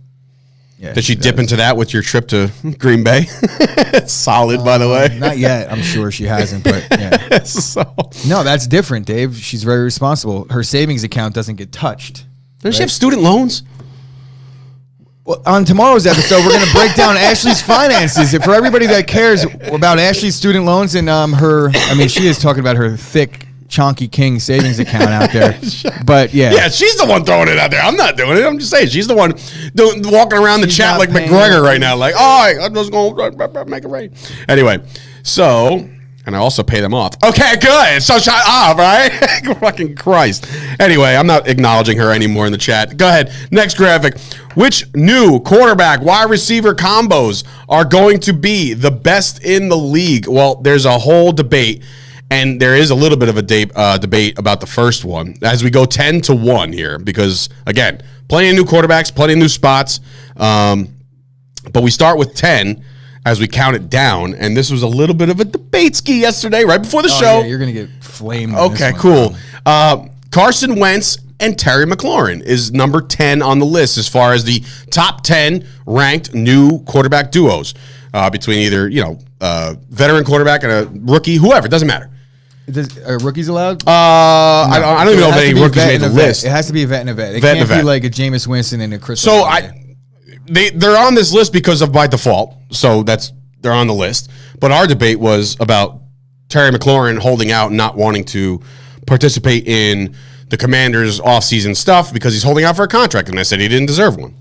[SPEAKER 2] Yeah,
[SPEAKER 1] Did she dip
[SPEAKER 2] does.
[SPEAKER 1] into that with your trip to Green Bay? It's solid, by the way.
[SPEAKER 2] Not yet. I'm sure she hasn't, but yeah.
[SPEAKER 1] So,
[SPEAKER 2] No, that's different, Dave. She's very responsible. Her savings account doesn't get touched.
[SPEAKER 1] does she have student loans?
[SPEAKER 2] Well, on tomorrow's episode, we're going to break down Ashley's finances. For everybody that cares about Ashley's student loans and she is talking about her thick, chonky king savings account out there. But yeah.
[SPEAKER 1] Yeah, she's the one throwing it out there. I'm not doing it. I'm just saying she's the one walking around the
[SPEAKER 2] She's
[SPEAKER 1] chat
[SPEAKER 2] not
[SPEAKER 1] like
[SPEAKER 2] paying
[SPEAKER 1] McGregor right now. Like, I'm just going to make it rain. Anyway, so, and I also pay them off. Okay, good. So shut up, right? Fucking Christ. Anyway, I'm not acknowledging her anymore in the chat. Go ahead. Next graphic. Which new quarterback wide receiver combos are going to be the best in the league? Well, there's a whole debate. And there is a little bit of a debate about the first one as we go 10-1 here because, again, plenty of new quarterbacks, plenty of new spots. But we start with 10 as we count it down. And this was a little bit of a debate ski yesterday, right before the show.
[SPEAKER 2] Yeah, you're going to get flamed. on this
[SPEAKER 1] Okay,
[SPEAKER 2] one,
[SPEAKER 1] cool.
[SPEAKER 2] bro.
[SPEAKER 1] Carson Wentz and Terry McLaurin is number 10 on the list as far as the top 10 ranked new quarterback duos between either, veteran quarterback and a rookie, whoever. It doesn't matter.
[SPEAKER 2] Are rookies allowed?
[SPEAKER 1] I don't even know if
[SPEAKER 2] It has to
[SPEAKER 1] any
[SPEAKER 2] be a
[SPEAKER 1] rookies
[SPEAKER 2] vet
[SPEAKER 1] made
[SPEAKER 2] and
[SPEAKER 1] the
[SPEAKER 2] a vet.
[SPEAKER 1] list.
[SPEAKER 2] It has to be a vet and a vet. It
[SPEAKER 1] Vet and
[SPEAKER 2] can't
[SPEAKER 1] a
[SPEAKER 2] be
[SPEAKER 1] vet.
[SPEAKER 2] like a Jameis Winston and a Chris.
[SPEAKER 1] So
[SPEAKER 2] Olave.
[SPEAKER 1] they're on this list because of by default. So they're on the list. But our debate was about Terry McLaurin holding out and not wanting to participate in the Commanders' offseason stuff because he's holding out for a contract. And I said he didn't deserve one.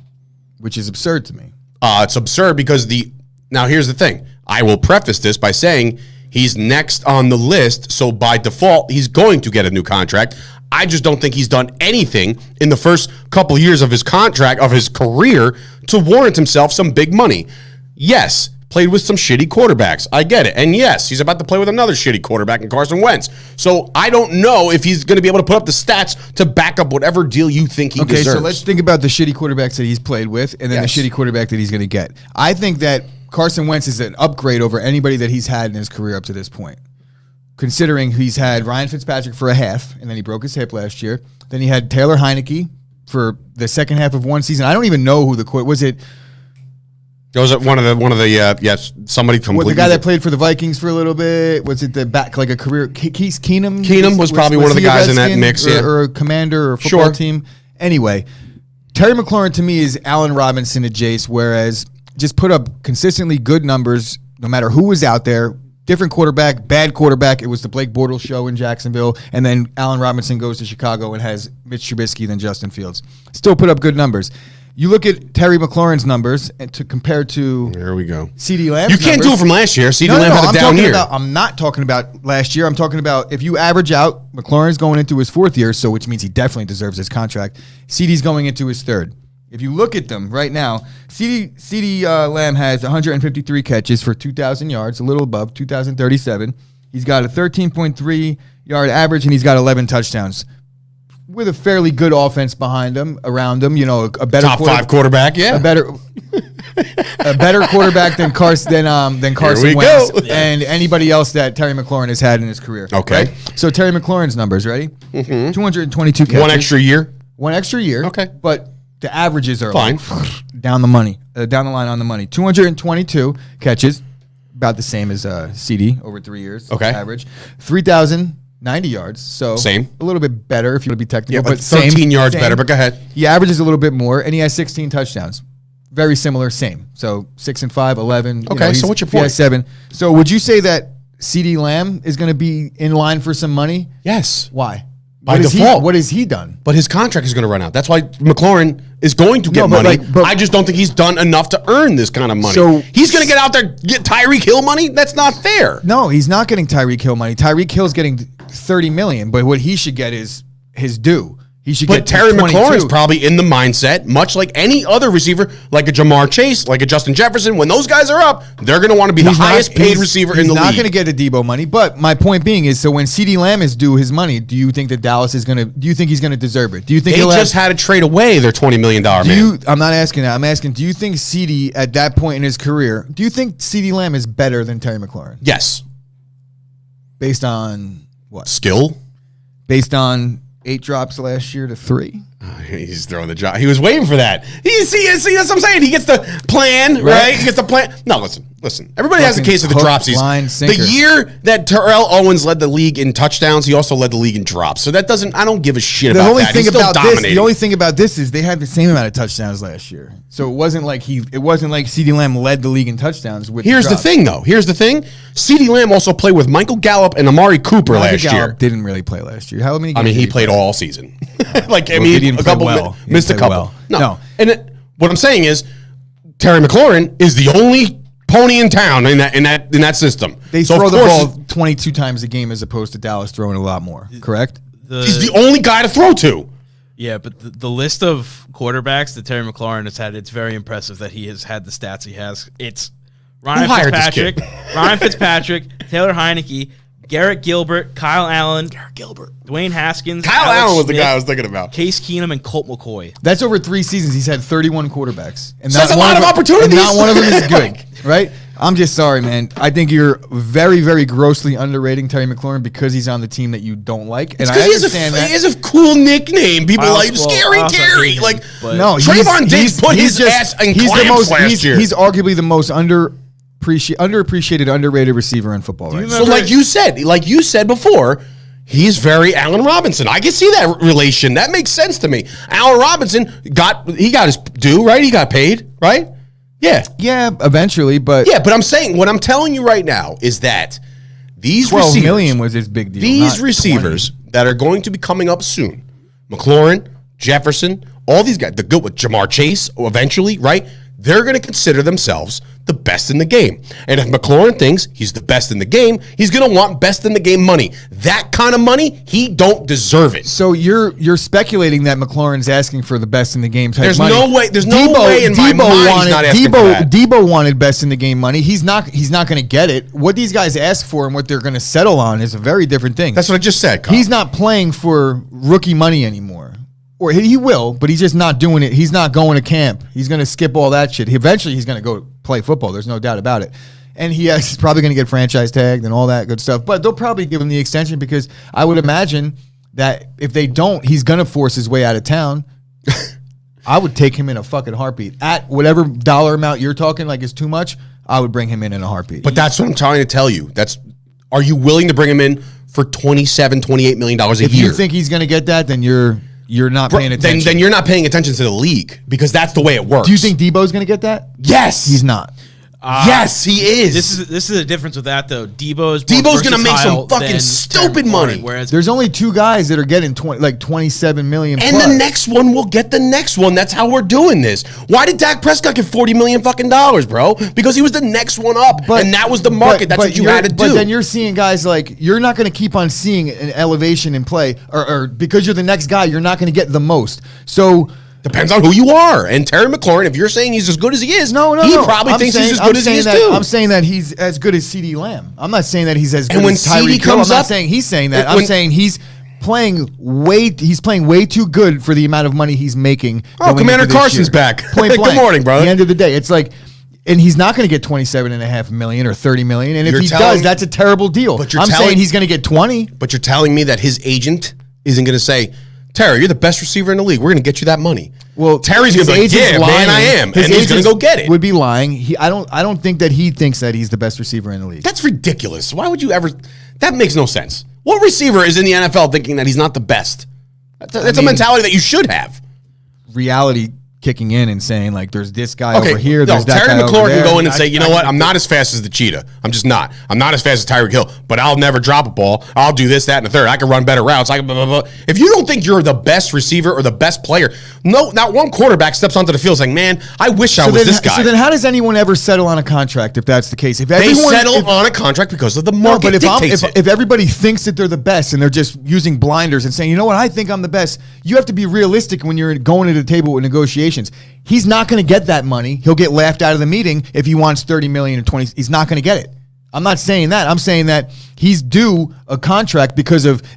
[SPEAKER 2] Which is absurd to me.
[SPEAKER 1] It's absurd because now here's the thing. I will preface this by saying he's next on the list, so by default, he's going to get a new contract. I just don't think he's done anything in the first couple years of his contract, of his career, to warrant himself some big money. Yes, played with some shitty quarterbacks. I get it. And yes, he's about to play with another shitty quarterback in Carson Wentz. So I don't know if he's going to be able to put up the stats to back up whatever deal you think he deserves.
[SPEAKER 2] Okay, so let's think about the shitty quarterbacks that he's played with and then
[SPEAKER 1] Yes.
[SPEAKER 2] the shitty quarterback that he's going to get. I think that Carson Wentz is an upgrade over anybody that he's had in his career up to this point. considering he's had Ryan Fitzpatrick for a half, and then he broke his hip last year. Then he had Taylor Heineke for the second half of one season. I don't even know who the was it.
[SPEAKER 1] Was it one of the yes, somebody completely.
[SPEAKER 2] The guy that played for the Vikings for a little bit. Was it the back like a career? Keith Keenum.
[SPEAKER 1] Keenum was probably one of the guys in that mix,
[SPEAKER 2] or a commander or a football team. Anyway, Terry McLaurin to me is Allen Robinson to Jace, whereas just put up consistently good numbers no matter who was out there. Different quarterback, bad quarterback. It was the Blake Bortles show in Jacksonville, and then Allen Robinson goes to Chicago and has Mitch Trubisky, then Justin Fields. Still put up good numbers. You look at Terry McLaurin's numbers and to compare to
[SPEAKER 1] there we go.
[SPEAKER 2] CeeDee Lamb's
[SPEAKER 1] You can't
[SPEAKER 2] numbers.
[SPEAKER 1] do it from last year. CeeDee Lamb had a down year.
[SPEAKER 2] I'm not talking about last year. I'm talking about if you average out, McLaurin's going into his fourth year, so which means he definitely deserves his contract. CeeDee's going into his third. If you look at them right now, CeeDee Lamb has 153 catches for 2,000 yards, a little above 2,037. He's got a 13.3 yard average, and he's got 11 touchdowns. With a fairly good offense behind him, around him, a better
[SPEAKER 1] top 5 quarterback, yeah,
[SPEAKER 2] a better quarterback than Carson Wentz and anybody else that Terry McLaurin has had in his career.
[SPEAKER 1] Okay,
[SPEAKER 2] right? So Terry McLaurin's numbers, ready? 222 catches,
[SPEAKER 1] 1 extra year,
[SPEAKER 2] okay, but the averages are
[SPEAKER 1] fine,
[SPEAKER 2] down the line on the money. 222 catches, about the same as CD over 3 years.
[SPEAKER 1] Okay,
[SPEAKER 2] average 3,090 yards, so
[SPEAKER 1] same,
[SPEAKER 2] a little bit better if you want to be technical.
[SPEAKER 1] Yeah, but 13 yards better. But go ahead.
[SPEAKER 2] He averages a little bit more, and he has 16 touchdowns. Very similar, same. So 6 and 5, 11.
[SPEAKER 1] Okay, so what's your point?
[SPEAKER 2] He has 7. So would you say that CeeDee Lamb is going to be in line for some money?
[SPEAKER 1] Yes.
[SPEAKER 2] Why?
[SPEAKER 1] By default.
[SPEAKER 2] What has he done?
[SPEAKER 1] But his contract is going to run out. That's why McLaurin is going to get money. I just don't think he's done enough to earn this kind of money. So he's going to get out there, get Tyreek Hill money? That's not fair.
[SPEAKER 2] No, he's not getting Tyreek Hill money. Tyreek Hill's getting $30 million, but what he should get is his due. He should get
[SPEAKER 1] Terry
[SPEAKER 2] 22.
[SPEAKER 1] McLaurin's probably in the mindset, much like any other receiver, like a Jamar Chase, like a Justin Jefferson. When those guys are up, they're going to want to be the highest paid receiver in the league.
[SPEAKER 2] He's not going to get a Debo money, but my point being is, so when CeeDee Lamb is due his money, do you think that Dallas is going to? Do you think he's going to deserve it? Do you think
[SPEAKER 1] they just had to trade away their $20 million man?
[SPEAKER 2] I'm not asking that. I'm asking, do you think CeeDee at that point in his career, do you think CeeDee Lamb is better than Terry McLaurin?
[SPEAKER 1] Yes.
[SPEAKER 2] Based on what?
[SPEAKER 1] Skill.
[SPEAKER 2] Based on 8 drops last year to 3.
[SPEAKER 1] He's throwing the drop. He was waiting for that. See, that's what I'm saying. He gets the plan, right? He gets the plan. No, listen. Everybody has a case of the dropsies. The year that Terrell Owens led the league in touchdowns, he also led the league in drops. So that doesn't. I don't give a shit about that.
[SPEAKER 2] The only thing about this is they had the same amount of touchdowns last year. So it wasn't like CeeDee Lamb led the league in touchdowns.
[SPEAKER 1] Here's the thing, though. CeeDee Lamb also played with Michael Gallup and Amari Cooper last year.
[SPEAKER 2] Didn't really play last year. How many games
[SPEAKER 1] he played all season.
[SPEAKER 2] Missed a couple.
[SPEAKER 1] No. And what I'm saying is, Terry McLaurin is the only pony in town in that system.
[SPEAKER 2] They throw the ball 22 times a game as opposed to Dallas throwing a lot more. Correct?
[SPEAKER 1] He's the only guy to throw to.
[SPEAKER 3] Yeah, but the list of quarterbacks that Terry McLaurin has had, it's very impressive that he has had the stats he has. It's Ryan Fitzpatrick, Taylor Heineke, Gerrit Gilbert, Kyle Allen, Dwayne Haskins.
[SPEAKER 1] Kyle Allen was the guy I was thinking about.
[SPEAKER 3] Case Keenum and Colt McCoy.
[SPEAKER 2] That's over 3 seasons. He's had 31 quarterbacks. And
[SPEAKER 1] that's a lot of opportunities.
[SPEAKER 2] And not one of them is good, right? I'm just sorry, man. I think you're very, very grossly underrating Terry McLaurin because he's on the team that you don't like. And I understand that.
[SPEAKER 1] He has a cool nickname. People like Scary Terry.
[SPEAKER 2] No,
[SPEAKER 1] Trayvon Diggs put his ass in clamps last year.
[SPEAKER 2] He's arguably the most underappreciated, underrated receiver in football right now.
[SPEAKER 1] So like you said before, he's very Allen Robinson. I can see that relation. That makes sense to me. Allen Robinson got his due, right? He got paid, right? Yeah.
[SPEAKER 2] Yeah, eventually, but
[SPEAKER 1] but I'm saying what I'm telling you right now is that these
[SPEAKER 2] $12 million was his big deal.
[SPEAKER 1] These receivers 20. That are going to be coming up soon, McLaurin, Jefferson, all these guys, the good with Jamar Chase eventually, right? They're going to consider themselves the best in the game. And if McLaurin thinks he's the best in the game, he's going to want best in the game money. That kind of money, he don't deserve it.
[SPEAKER 2] So you're speculating that McLaurin's asking for the best in the game type
[SPEAKER 1] There's
[SPEAKER 2] money.
[SPEAKER 1] No way in my mind he's not asking for that.
[SPEAKER 2] Debo wanted best in the game money. He's not going to get it. What these guys ask for and what they're going to settle on is a very different thing.
[SPEAKER 1] That's what I just said, Kyle.
[SPEAKER 2] He's not playing for rookie money anymore. Or he will, but he's just not doing it. He's not going to camp. He's going to skip all that shit. Eventually, he's going to go play football. There's no doubt about it. and he's probably going to get franchise tagged and all that good stuff. But they'll probably give him the extension because I would imagine that if they don't, he's going to force his way out of town. I would take him in a fucking heartbeat. At whatever dollar amount you're talking like is too much, I would bring him in a heartbeat.
[SPEAKER 1] But that's what I'm trying to tell you. Are you willing to bring him in for $28 million a year?
[SPEAKER 2] If you think he's going to get that, then you're not paying attention.
[SPEAKER 1] Then you're not paying attention to the league because that's the way it works.
[SPEAKER 2] Do you think Debo's going to get that?
[SPEAKER 1] Yes.
[SPEAKER 2] He's not.
[SPEAKER 1] Yes, he is.
[SPEAKER 3] This is the difference with that though. Debo's
[SPEAKER 1] going to make some fucking stupid money.
[SPEAKER 3] Whereas
[SPEAKER 2] There's only 2 guys that are getting 27 million.
[SPEAKER 1] And
[SPEAKER 2] plus.
[SPEAKER 1] the next one will get the next one. That's how we're doing this. Why did Dak Prescott get $40 million fucking dollars, bro? Because he was the next one up, and that was the market. That's what you had to do.
[SPEAKER 2] But then you're seeing guys like you're not going to keep on seeing an elevation in play, or because you're the next guy, you're not going to get the most. So.
[SPEAKER 1] Depends on who you are. And Terry McLaurin, if you're saying he's as good as he is, he probably thinks he's as good as he is too.
[SPEAKER 2] I'm saying that he's as good as CeeDee Lamb. I'm not saying that he's as good
[SPEAKER 1] when
[SPEAKER 2] as Tyreek
[SPEAKER 1] CeeDee
[SPEAKER 2] Hill.
[SPEAKER 1] comes
[SPEAKER 2] I'm not
[SPEAKER 1] up,
[SPEAKER 2] saying he's saying that. I'm saying he's playing way too good for the amount of money he's making.
[SPEAKER 1] Oh, Commander Carson's back.
[SPEAKER 2] Point blank.
[SPEAKER 1] Good morning, brother.
[SPEAKER 2] At the end of the day, it's like, and he's not going to get $27.5 million or $30 million. And if he does, that's a terrible deal.
[SPEAKER 1] But
[SPEAKER 2] I'm saying he's going to get 20.
[SPEAKER 1] But you're telling me that his agent isn't going to say, Terry, you're the best receiver in the league. We're going to get you that money.
[SPEAKER 2] Well,
[SPEAKER 1] Terry's going to be like, yeah, man, I am. And he's going to go get it.
[SPEAKER 2] Would be lying. I don't think that he thinks that he's the best receiver in the league.
[SPEAKER 1] That's ridiculous. Why would you ever? That makes no sense. What receiver is in the NFL thinking that he's not the best? That's a mentality that you should have.
[SPEAKER 2] Reality kicking in and saying like, there's this guy over here. There's that
[SPEAKER 1] Terry
[SPEAKER 2] guy
[SPEAKER 1] McLaurin
[SPEAKER 2] over there.
[SPEAKER 1] can go in and say, you know what? I'm not as fast as the cheetah. I'm just not. I'm not as fast as Tyreek Hill, but I'll never drop a ball. I'll do this, that, and the third. I can run better routes. I can blah, blah, blah. If you don't think you're the best receiver or the best player, no, not one quarterback steps onto the field saying, man, I wish I was this guy.
[SPEAKER 2] So then how does anyone ever settle on a contract if that's the case? If
[SPEAKER 1] they settle on a contract because of the market dictates it.
[SPEAKER 2] If everybody thinks that they're the best and they're just using blinders and saying, you know what, I think I'm the best, you have to be realistic when you're going to the table with negotiations. He's not going to get that money. He'll get laughed out of the meeting if he wants $30 million or 20. He's not going to get it. I'm not saying that. I'm saying that he's due a contract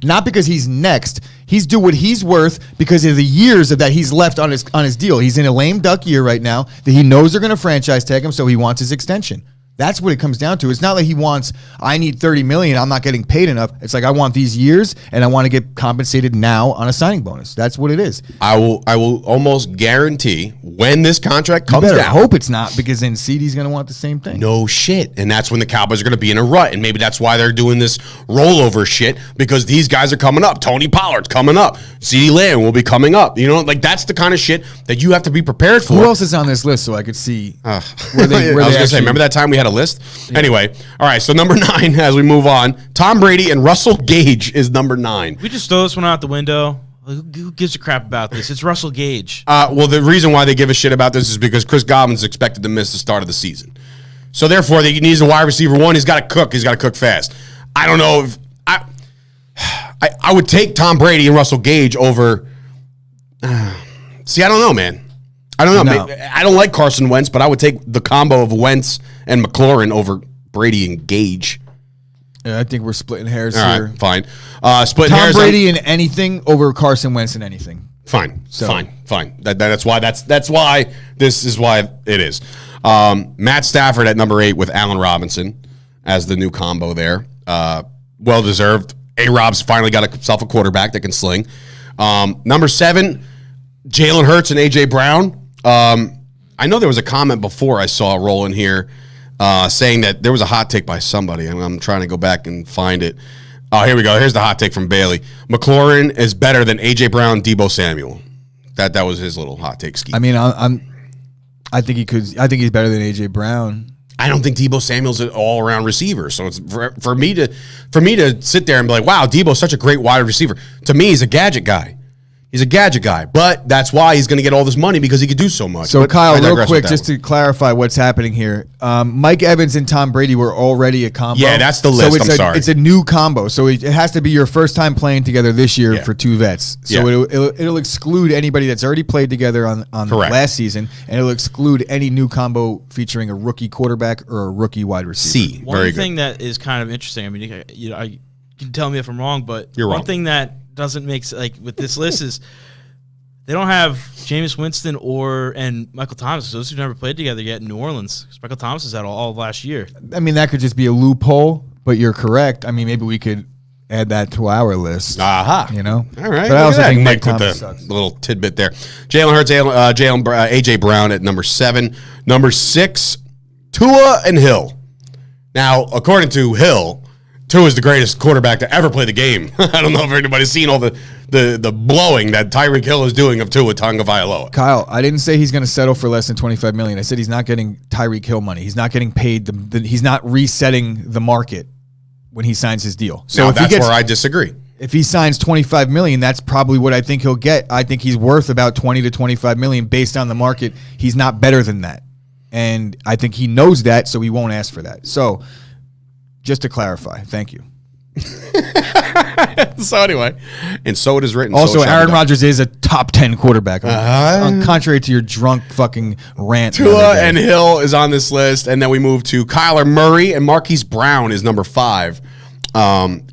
[SPEAKER 2] not because he's next. He's due what he's worth because of the years that he's left on his deal. He's in a lame duck year right now that he knows they're going to franchise tag him, so he wants his extension. That's what it comes down to. It's not like he wants, I need $30 million, I'm not getting paid enough. It's like, I want these years and I want to get compensated now on a signing bonus. That's what it is.
[SPEAKER 1] I will almost guarantee when this contract comes
[SPEAKER 2] You better
[SPEAKER 1] down.
[SPEAKER 2] hope it's not, because then CeeDee's going to want the same thing.
[SPEAKER 1] No shit. And that's when the Cowboys are going to be in a rut. And maybe that's why they're doing this rollover shit, because these guys are coming up. Tony Pollard's coming up. CeeDee Lamb will be coming up. You know, like that's the kind of shit that you have to be prepared for.
[SPEAKER 2] Who else is on this list so I could see where they
[SPEAKER 1] I was going to say, remember that time we had a list? Yeah. Anyway, all right, so number 9, as we move on, Tom Brady and Russell Gage is number 9.
[SPEAKER 3] We just throw this one out the window. Who gives a crap about this? It's Russell Gage.
[SPEAKER 1] Well, the reason why they give a shit about this is because Chris Godwin's expected to miss the start of the season. So therefore, he needs a wide receiver one. He's got to cook. He's got to cook fast. I don't know if I would take Tom Brady and Russell Gage over. See, I don't know, man. I don't know.
[SPEAKER 2] No.
[SPEAKER 1] I don't like Carson Wentz, but I would take the combo of Wentz and McLaurin over Brady and Gage.
[SPEAKER 2] Yeah, I think we're splitting hairs
[SPEAKER 1] All
[SPEAKER 2] here.
[SPEAKER 1] right, fine. Splitting
[SPEAKER 2] Tom
[SPEAKER 1] hairs.
[SPEAKER 2] Brady in anything over Carson Wentz in anything.
[SPEAKER 1] Fine.
[SPEAKER 2] So.
[SPEAKER 1] Fine. That's why this is why it is. Matt Stafford at number 8 with Allen Robinson as the new combo there. Well deserved. A-Rob's finally got himself a quarterback that can sling. Number 7, Jalen Hurts and A.J. Brown. I know there was a comment before I saw roll in here saying that there was a hot take by somebody. I'm trying to go back and find it. Oh, here we go. Here's the hot take from Bailey. McLaurin is better than A.J. Brown, Deebo Samuel. That was his little hot take scheme.
[SPEAKER 2] I mean, I think he's better than A.J. Brown.
[SPEAKER 1] I don't think Deebo Samuel's an all-around receiver. So it's for me to sit there and be like, wow, Deebo's such a great wide receiver. To me, he's a gadget guy. He's a gadget guy, but that's why he's going to get all this money, because he could do so much.
[SPEAKER 2] So,
[SPEAKER 1] but
[SPEAKER 2] Kyle, real quick, just to clarify what's happening here. Mike Evans and Tom Brady were already a combo.
[SPEAKER 1] Yeah, that's the list.
[SPEAKER 2] So
[SPEAKER 1] sorry.
[SPEAKER 2] It's a new combo. So it has to be your first time playing together this year for two vets. So it'll exclude anybody that's already played together on last season, and it'll exclude any new combo featuring a rookie quarterback or a rookie wide receiver.
[SPEAKER 3] One thing that is kind of interesting, I mean, you can tell me if I'm wrong, but
[SPEAKER 1] You're
[SPEAKER 3] one
[SPEAKER 1] wrong.
[SPEAKER 3] thing that doesn't make, like, with this list is They don't have Jameis Winston and Michael Thomas. Those who never played together yet in New Orleans. Michael Thomas is out all of last year.
[SPEAKER 2] I mean, that could just be a loophole, but you're correct. I mean, maybe we could add that to our list.
[SPEAKER 1] Aha.
[SPEAKER 2] You know?
[SPEAKER 1] All right.
[SPEAKER 2] But I also think Mike
[SPEAKER 1] Nick with
[SPEAKER 2] Thomas
[SPEAKER 1] the
[SPEAKER 2] sucks.
[SPEAKER 1] little tidbit there. Jalen Hurts, A.J. Brown at number 7. Number 6, Tua and Hill. Now, according to Hill, Tua is the greatest quarterback to ever play the game. I don't know if anybody's seen all the blowing that Tyreek Hill is doing of Tua Tagovailoa.
[SPEAKER 2] Kyle, I didn't say he's going to settle for less than $25 million. I said he's not getting Tyreek Hill money. He's not getting paid. He's not resetting the market when he signs his deal. So
[SPEAKER 1] Now,
[SPEAKER 2] if
[SPEAKER 1] that's where I disagree.
[SPEAKER 2] If he signs $25 million, that's probably what I think he'll get. I think he's worth about $20 to $25 million based on the market. He's not better than that, and I think he knows that, so he won't ask for that. So, just to clarify, thank you.
[SPEAKER 1] So anyway, and so it is written.
[SPEAKER 2] Also,
[SPEAKER 1] so it shall
[SPEAKER 2] Aaron
[SPEAKER 1] be done.
[SPEAKER 2] Rodgers is a top 10 quarterback. Contrary to your drunk fucking rant. the
[SPEAKER 1] Tua
[SPEAKER 2] other day.
[SPEAKER 1] and Hill is on this list, and then we move to Kyler Murray, and Marquis Brown is number 5.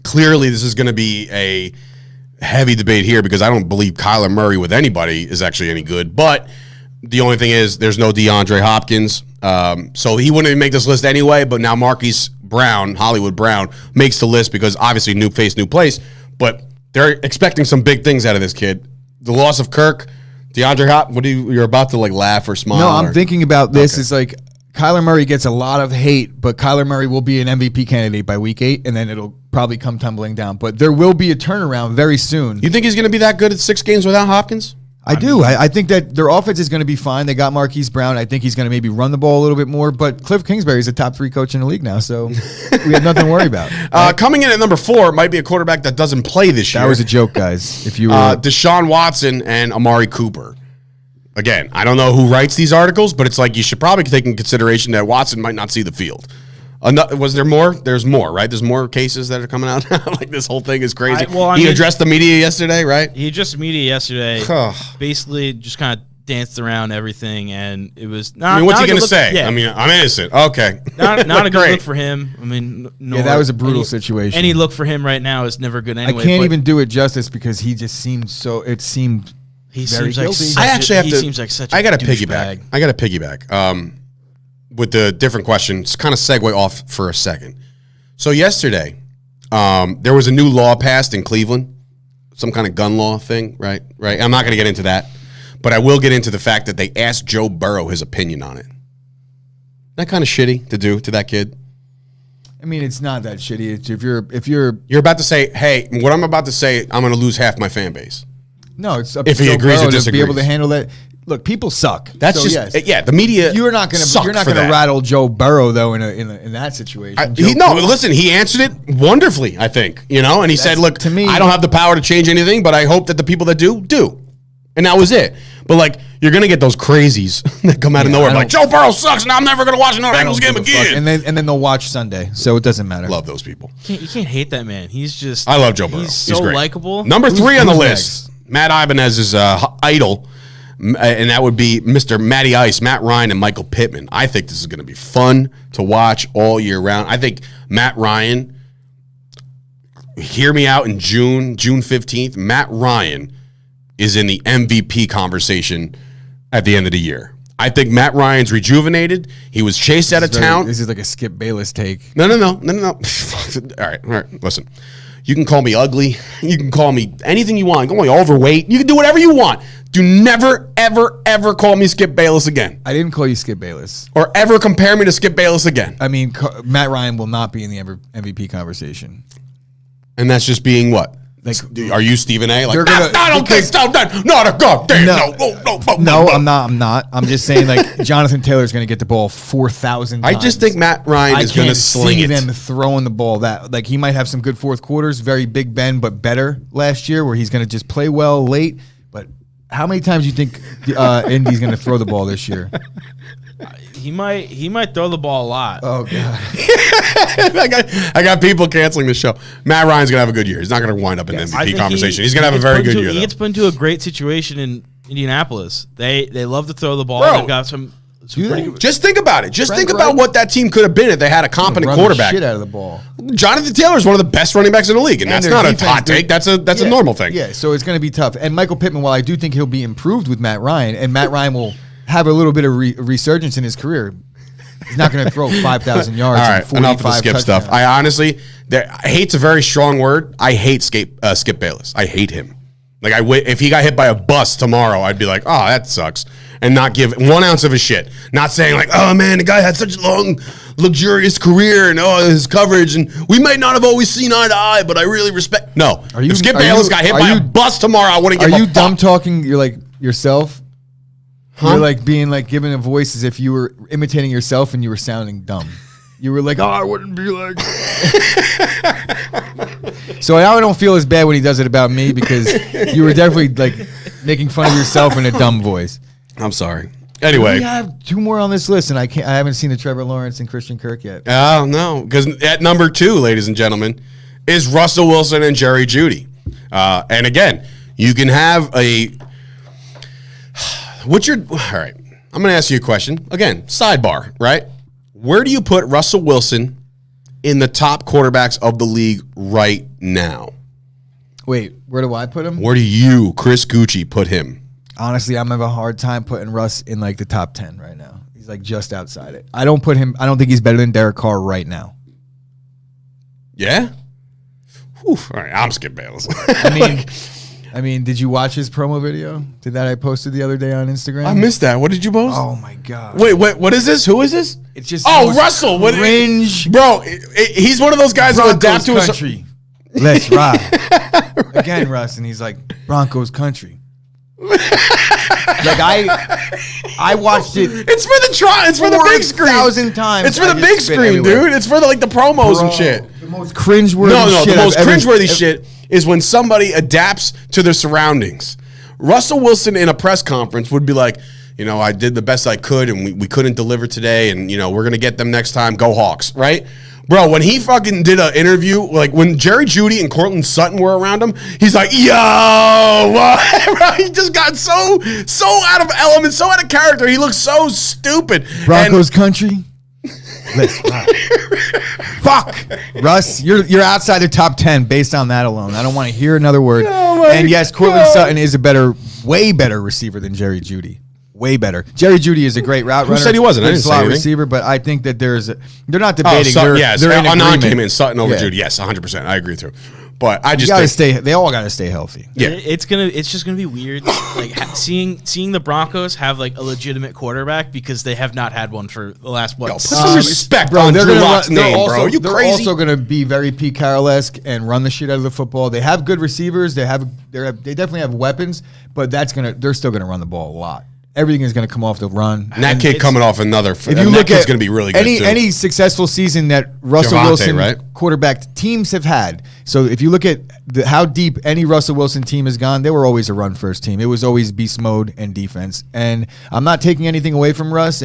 [SPEAKER 1] Clearly, this is going to be a heavy debate here because I don't believe Kyler Murray with anybody is actually any good. But the only thing is there's no DeAndre Hopkins, so he wouldn't even make this list anyway. But now Marquis Brown, Hollywood Brown, makes the list because obviously new face, new place. But they're expecting some big things out of this kid. The loss of Kirk, DeAndre Hopkins. You're about to like laugh or smile?
[SPEAKER 2] No, I'm
[SPEAKER 1] or,
[SPEAKER 2] thinking about this.
[SPEAKER 1] Okay.
[SPEAKER 2] It's like Kyler Murray gets a lot of hate, but Kyler Murray will be an MVP candidate by week 8, and then it'll probably come tumbling down. But there will be a turnaround very soon.
[SPEAKER 1] You think he's going to be that good at 6 games without Hopkins?
[SPEAKER 2] I do. I think that their offense is going to be fine. They got Marquise Brown. I think he's going to maybe run the ball a little bit more. But Cliff Kingsbury is a top 3 coach in the league now, so we have nothing to worry about.
[SPEAKER 1] Coming in at number 4 might be a quarterback that doesn't play this year.
[SPEAKER 2] That was a joke, guys. If you were,
[SPEAKER 1] Deshaun Watson and Amari Cooper. Again, I don't know who writes these articles, but it's like you should probably take in consideration that Watson might not see the field. Was there more? There's more, right? There's more cases that are coming out. Like this whole thing is crazy. He addressed the media yesterday, right?
[SPEAKER 3] He addressed the media yesterday. Basically, just kind of danced around everything, and it was not.
[SPEAKER 1] I mean, what's
[SPEAKER 3] not
[SPEAKER 1] he going to say?
[SPEAKER 3] Yeah.
[SPEAKER 1] I mean, I'm innocent. Okay,
[SPEAKER 3] not a good look for him. I mean,
[SPEAKER 2] that was a brutal situation.
[SPEAKER 3] Any look for him right now is never good anyway.
[SPEAKER 2] I can't even do it justice because he just seemed so. It seemed
[SPEAKER 3] he
[SPEAKER 2] very
[SPEAKER 3] seems like
[SPEAKER 2] guilty.
[SPEAKER 3] such
[SPEAKER 1] I actually have
[SPEAKER 3] he
[SPEAKER 1] to.
[SPEAKER 3] seems like such.
[SPEAKER 1] I got to
[SPEAKER 3] douchebag.
[SPEAKER 1] piggyback. I got to piggyback. With the different questions, kind of segue off for a second. So yesterday, there was a new law passed in Cleveland, some kind of gun law thing, right? Right. I'm not going to get into that, but I will get into the fact that they asked Joe Burrow his opinion on it. That kind of shitty to do to that kid.
[SPEAKER 2] I mean, it's not that shitty. It's if you're
[SPEAKER 1] about to say, hey, what I'm about to say, I'm going to lose half my fan base.
[SPEAKER 2] No, it's up
[SPEAKER 1] If
[SPEAKER 2] to
[SPEAKER 1] he
[SPEAKER 2] Joe
[SPEAKER 1] agrees or
[SPEAKER 2] Burrow to be
[SPEAKER 1] disagrees.
[SPEAKER 2] able to handle that. Look, people suck.
[SPEAKER 1] That's
[SPEAKER 2] So,
[SPEAKER 1] just
[SPEAKER 2] yes.
[SPEAKER 1] The media.
[SPEAKER 2] You're not going to rattle Joe Burrow though in that situation.
[SPEAKER 1] Listen, he answered it wonderfully, I think, and he said, look,
[SPEAKER 2] to me,
[SPEAKER 1] I don't have the power to change anything, but I hope that the people that do. And that was it. But like, you're going to get those crazies that come out of nowhere like, Joe Burrow sucks and I'm never going to watch another Bengals game again.
[SPEAKER 2] And then they'll watch Sunday. So it doesn't matter.
[SPEAKER 1] Love those people.
[SPEAKER 3] You can't hate that man. He's just.
[SPEAKER 1] I love Joe Burrow.
[SPEAKER 3] He's so
[SPEAKER 1] great.
[SPEAKER 3] likable.
[SPEAKER 1] Number 3 on the
[SPEAKER 2] who's
[SPEAKER 1] list, Matt Ibanez's idol, and that would be Mr. Matty Ice, Matt Ryan, and Michael Pittman. I think this is going to be fun to watch all year round. I think Matt Ryan, hear me out in June 15th, Matt Ryan is in the MVP conversation at the end of the year. I think Matt Ryan's rejuvenated. He was chased out of town.
[SPEAKER 2] This is like a Skip Bayless take.
[SPEAKER 1] No. All right. Listen, you can call me ugly. You can call me anything you want. You can call me overweight. You can do whatever you want. Do never, ever, ever call me Skip Bayless again.
[SPEAKER 2] I didn't call you Skip Bayless.
[SPEAKER 1] Or ever compare me to Skip Bayless again.
[SPEAKER 2] I mean, Matt Ryan will not be in the MVP conversation.
[SPEAKER 1] And that's just being what?
[SPEAKER 2] Like,
[SPEAKER 1] are you Stephen A? Like,
[SPEAKER 2] I
[SPEAKER 1] don't think so. Not a goddamn. No.
[SPEAKER 2] I'm not. I'm just saying, like, Jonathan Taylor's going to get the ball 4,000 times.
[SPEAKER 1] I just think Matt Ryan is going to sling it.
[SPEAKER 2] I can't see them throwing the ball that. Like, he might have some good fourth quarters, very Big Ben, but better last year, where he's going to just play well late. But how many times do you think Indy's going to throw the ball this year?
[SPEAKER 3] He might throw the ball a lot.
[SPEAKER 2] Oh, God.
[SPEAKER 1] I got people canceling the show. Matt Ryan's going to have a good year. He's not going to wind up in the MVP conversation. He's going to have a very good year, though.
[SPEAKER 3] He gets put into a great situation in Indianapolis. They love to throw the ball.
[SPEAKER 1] Bro.
[SPEAKER 3] They've got some
[SPEAKER 1] Just think about it. Just
[SPEAKER 2] Frank
[SPEAKER 1] think about
[SPEAKER 2] Reich-
[SPEAKER 1] what that team could have been if they had a competent
[SPEAKER 2] Run
[SPEAKER 1] quarterback.
[SPEAKER 2] the shit out of the ball.
[SPEAKER 1] Jonathan Taylor is one of the best running backs in the league, and that's
[SPEAKER 2] their
[SPEAKER 1] not a
[SPEAKER 2] defense,
[SPEAKER 1] hot take. That's a normal thing.
[SPEAKER 2] Yeah, so it's going to be tough. And Michael Pittman, while I do think he'll be improved with Matt Ryan, and Matt Ryan will have a little bit of resurgence in his career, he's not going to throw 5,000 yards
[SPEAKER 1] All
[SPEAKER 2] and
[SPEAKER 1] right,
[SPEAKER 2] 45
[SPEAKER 1] enough of the skip
[SPEAKER 2] touchdowns.
[SPEAKER 1] stuff. I honestly, hate's a very strong word. I hate Skip Bayless. I hate him. Like if he got hit by a bus tomorrow, I'd be like, oh, that sucks, and not give 1 ounce of a shit. Not saying like, oh man, the guy had such a long, luxurious career, and his coverage, and we might not have always seen eye to eye, but I really respect. No, if Skip Bayless got hit by a bus tomorrow, I wouldn't give a fuck.
[SPEAKER 2] Are you dumb talking? You're like yourself. You're like being like giving a voice as if you were imitating yourself and you were sounding dumb. You were like, oh, I wouldn't be like. So now I don't feel as bad when he does it about me because you were definitely like making fun of yourself in a dumb voice.
[SPEAKER 1] I'm sorry. Anyway,
[SPEAKER 2] We have 2 more on this list, and I haven't seen the Trevor Lawrence and Christian Kirk yet.
[SPEAKER 1] oh no, because at number 2, ladies and gentlemen, is Russell Wilson and Jerry Jeudy. And again, you can have a. All right, I'm going to ask you a question. Again, sidebar, right? Where do you put Russell Wilson in the top quarterbacks of the league right now?
[SPEAKER 2] Wait, where do I put him?
[SPEAKER 1] Where do you, Chris Gucci, put him?
[SPEAKER 2] Honestly, I'm having a hard time putting Russ in like the top 10 right now. He's like just outside it. I don't think he's better than Derek Carr right now.
[SPEAKER 1] Yeah? Whew. All right, I'm Skip Bayless.
[SPEAKER 2] I mean, did you watch his promo video? That I posted the other day on Instagram?
[SPEAKER 1] I missed that. What did you post?
[SPEAKER 2] Oh my god!
[SPEAKER 1] Wait, what is this? Who is this?
[SPEAKER 2] It's just
[SPEAKER 1] Russell. What
[SPEAKER 2] cringe,
[SPEAKER 1] bro? He's one of those guys who adapt to his
[SPEAKER 2] country. Let's ride again, Russ, and he's like Broncos country. Like I watched it.
[SPEAKER 1] It's for the It's for the big screen.
[SPEAKER 2] 1,000 times.
[SPEAKER 1] It's for the big screen, dude. It's for the promos and shit.
[SPEAKER 2] The most cringeworthy.
[SPEAKER 1] No.
[SPEAKER 2] Shit
[SPEAKER 1] The most
[SPEAKER 2] I've ever-
[SPEAKER 1] cringeworthy shit is when somebody adapts to their surroundings. Russell Wilson in a press conference would be like, I did the best I could, and we couldn't deliver today, and we're gonna get them next time. Go Hawks, right? Bro, when he fucking did an interview, like when Jerry Jeudy and Cortland Sutton were around him, he's like, yo, what? Bro, he just got so out of element, so out of character. He looks so stupid.
[SPEAKER 2] Broncos country. Let's ride. Fuck, Russ, you're outside the top 10 based on that alone. I don't want to hear another word.
[SPEAKER 1] Oh
[SPEAKER 2] And yes, Cortland Sutton is way better receiver than Jerry Jeudy. Way better. Jerry Jeudy is a great route runner.
[SPEAKER 1] Who said he wasn't? I
[SPEAKER 2] Good
[SPEAKER 1] didn't say
[SPEAKER 2] slot
[SPEAKER 1] anything.
[SPEAKER 2] receiver, but I think that they're not debating.
[SPEAKER 1] Yes,
[SPEAKER 2] they're in
[SPEAKER 1] Anon
[SPEAKER 2] agreement.
[SPEAKER 1] came in, Sutton over
[SPEAKER 2] Yeah.
[SPEAKER 1] Jeudy. Yes, 100%. I agree with you. But I just
[SPEAKER 2] They all got to stay healthy.
[SPEAKER 1] Yeah.
[SPEAKER 3] It's just gonna be weird, like seeing the Broncos have like a legitimate quarterback because they have not had one for the last
[SPEAKER 1] Put some respect
[SPEAKER 2] Bro,
[SPEAKER 1] on
[SPEAKER 2] they're
[SPEAKER 1] Drew
[SPEAKER 2] gonna
[SPEAKER 1] Lock's
[SPEAKER 2] run,
[SPEAKER 1] name,
[SPEAKER 2] also,
[SPEAKER 1] bro. You
[SPEAKER 2] they're
[SPEAKER 1] crazy?
[SPEAKER 2] also going to be very Pete Carroll-esque and run the shit out of the football. They have good receivers. They definitely have weapons, but they're still going to run the ball a lot. Everything is going to come off the run.
[SPEAKER 1] And that kid coming off another.
[SPEAKER 2] If you look at
[SPEAKER 1] going to be really good.
[SPEAKER 2] any successful season that Russell
[SPEAKER 1] Javonte,
[SPEAKER 2] Wilson
[SPEAKER 1] right?
[SPEAKER 2] quarterbacked teams have had. So if you look at how deep any Russell Wilson team has gone, they were always a run first team. It was always beast mode and defense. And I'm not taking anything away from Russ,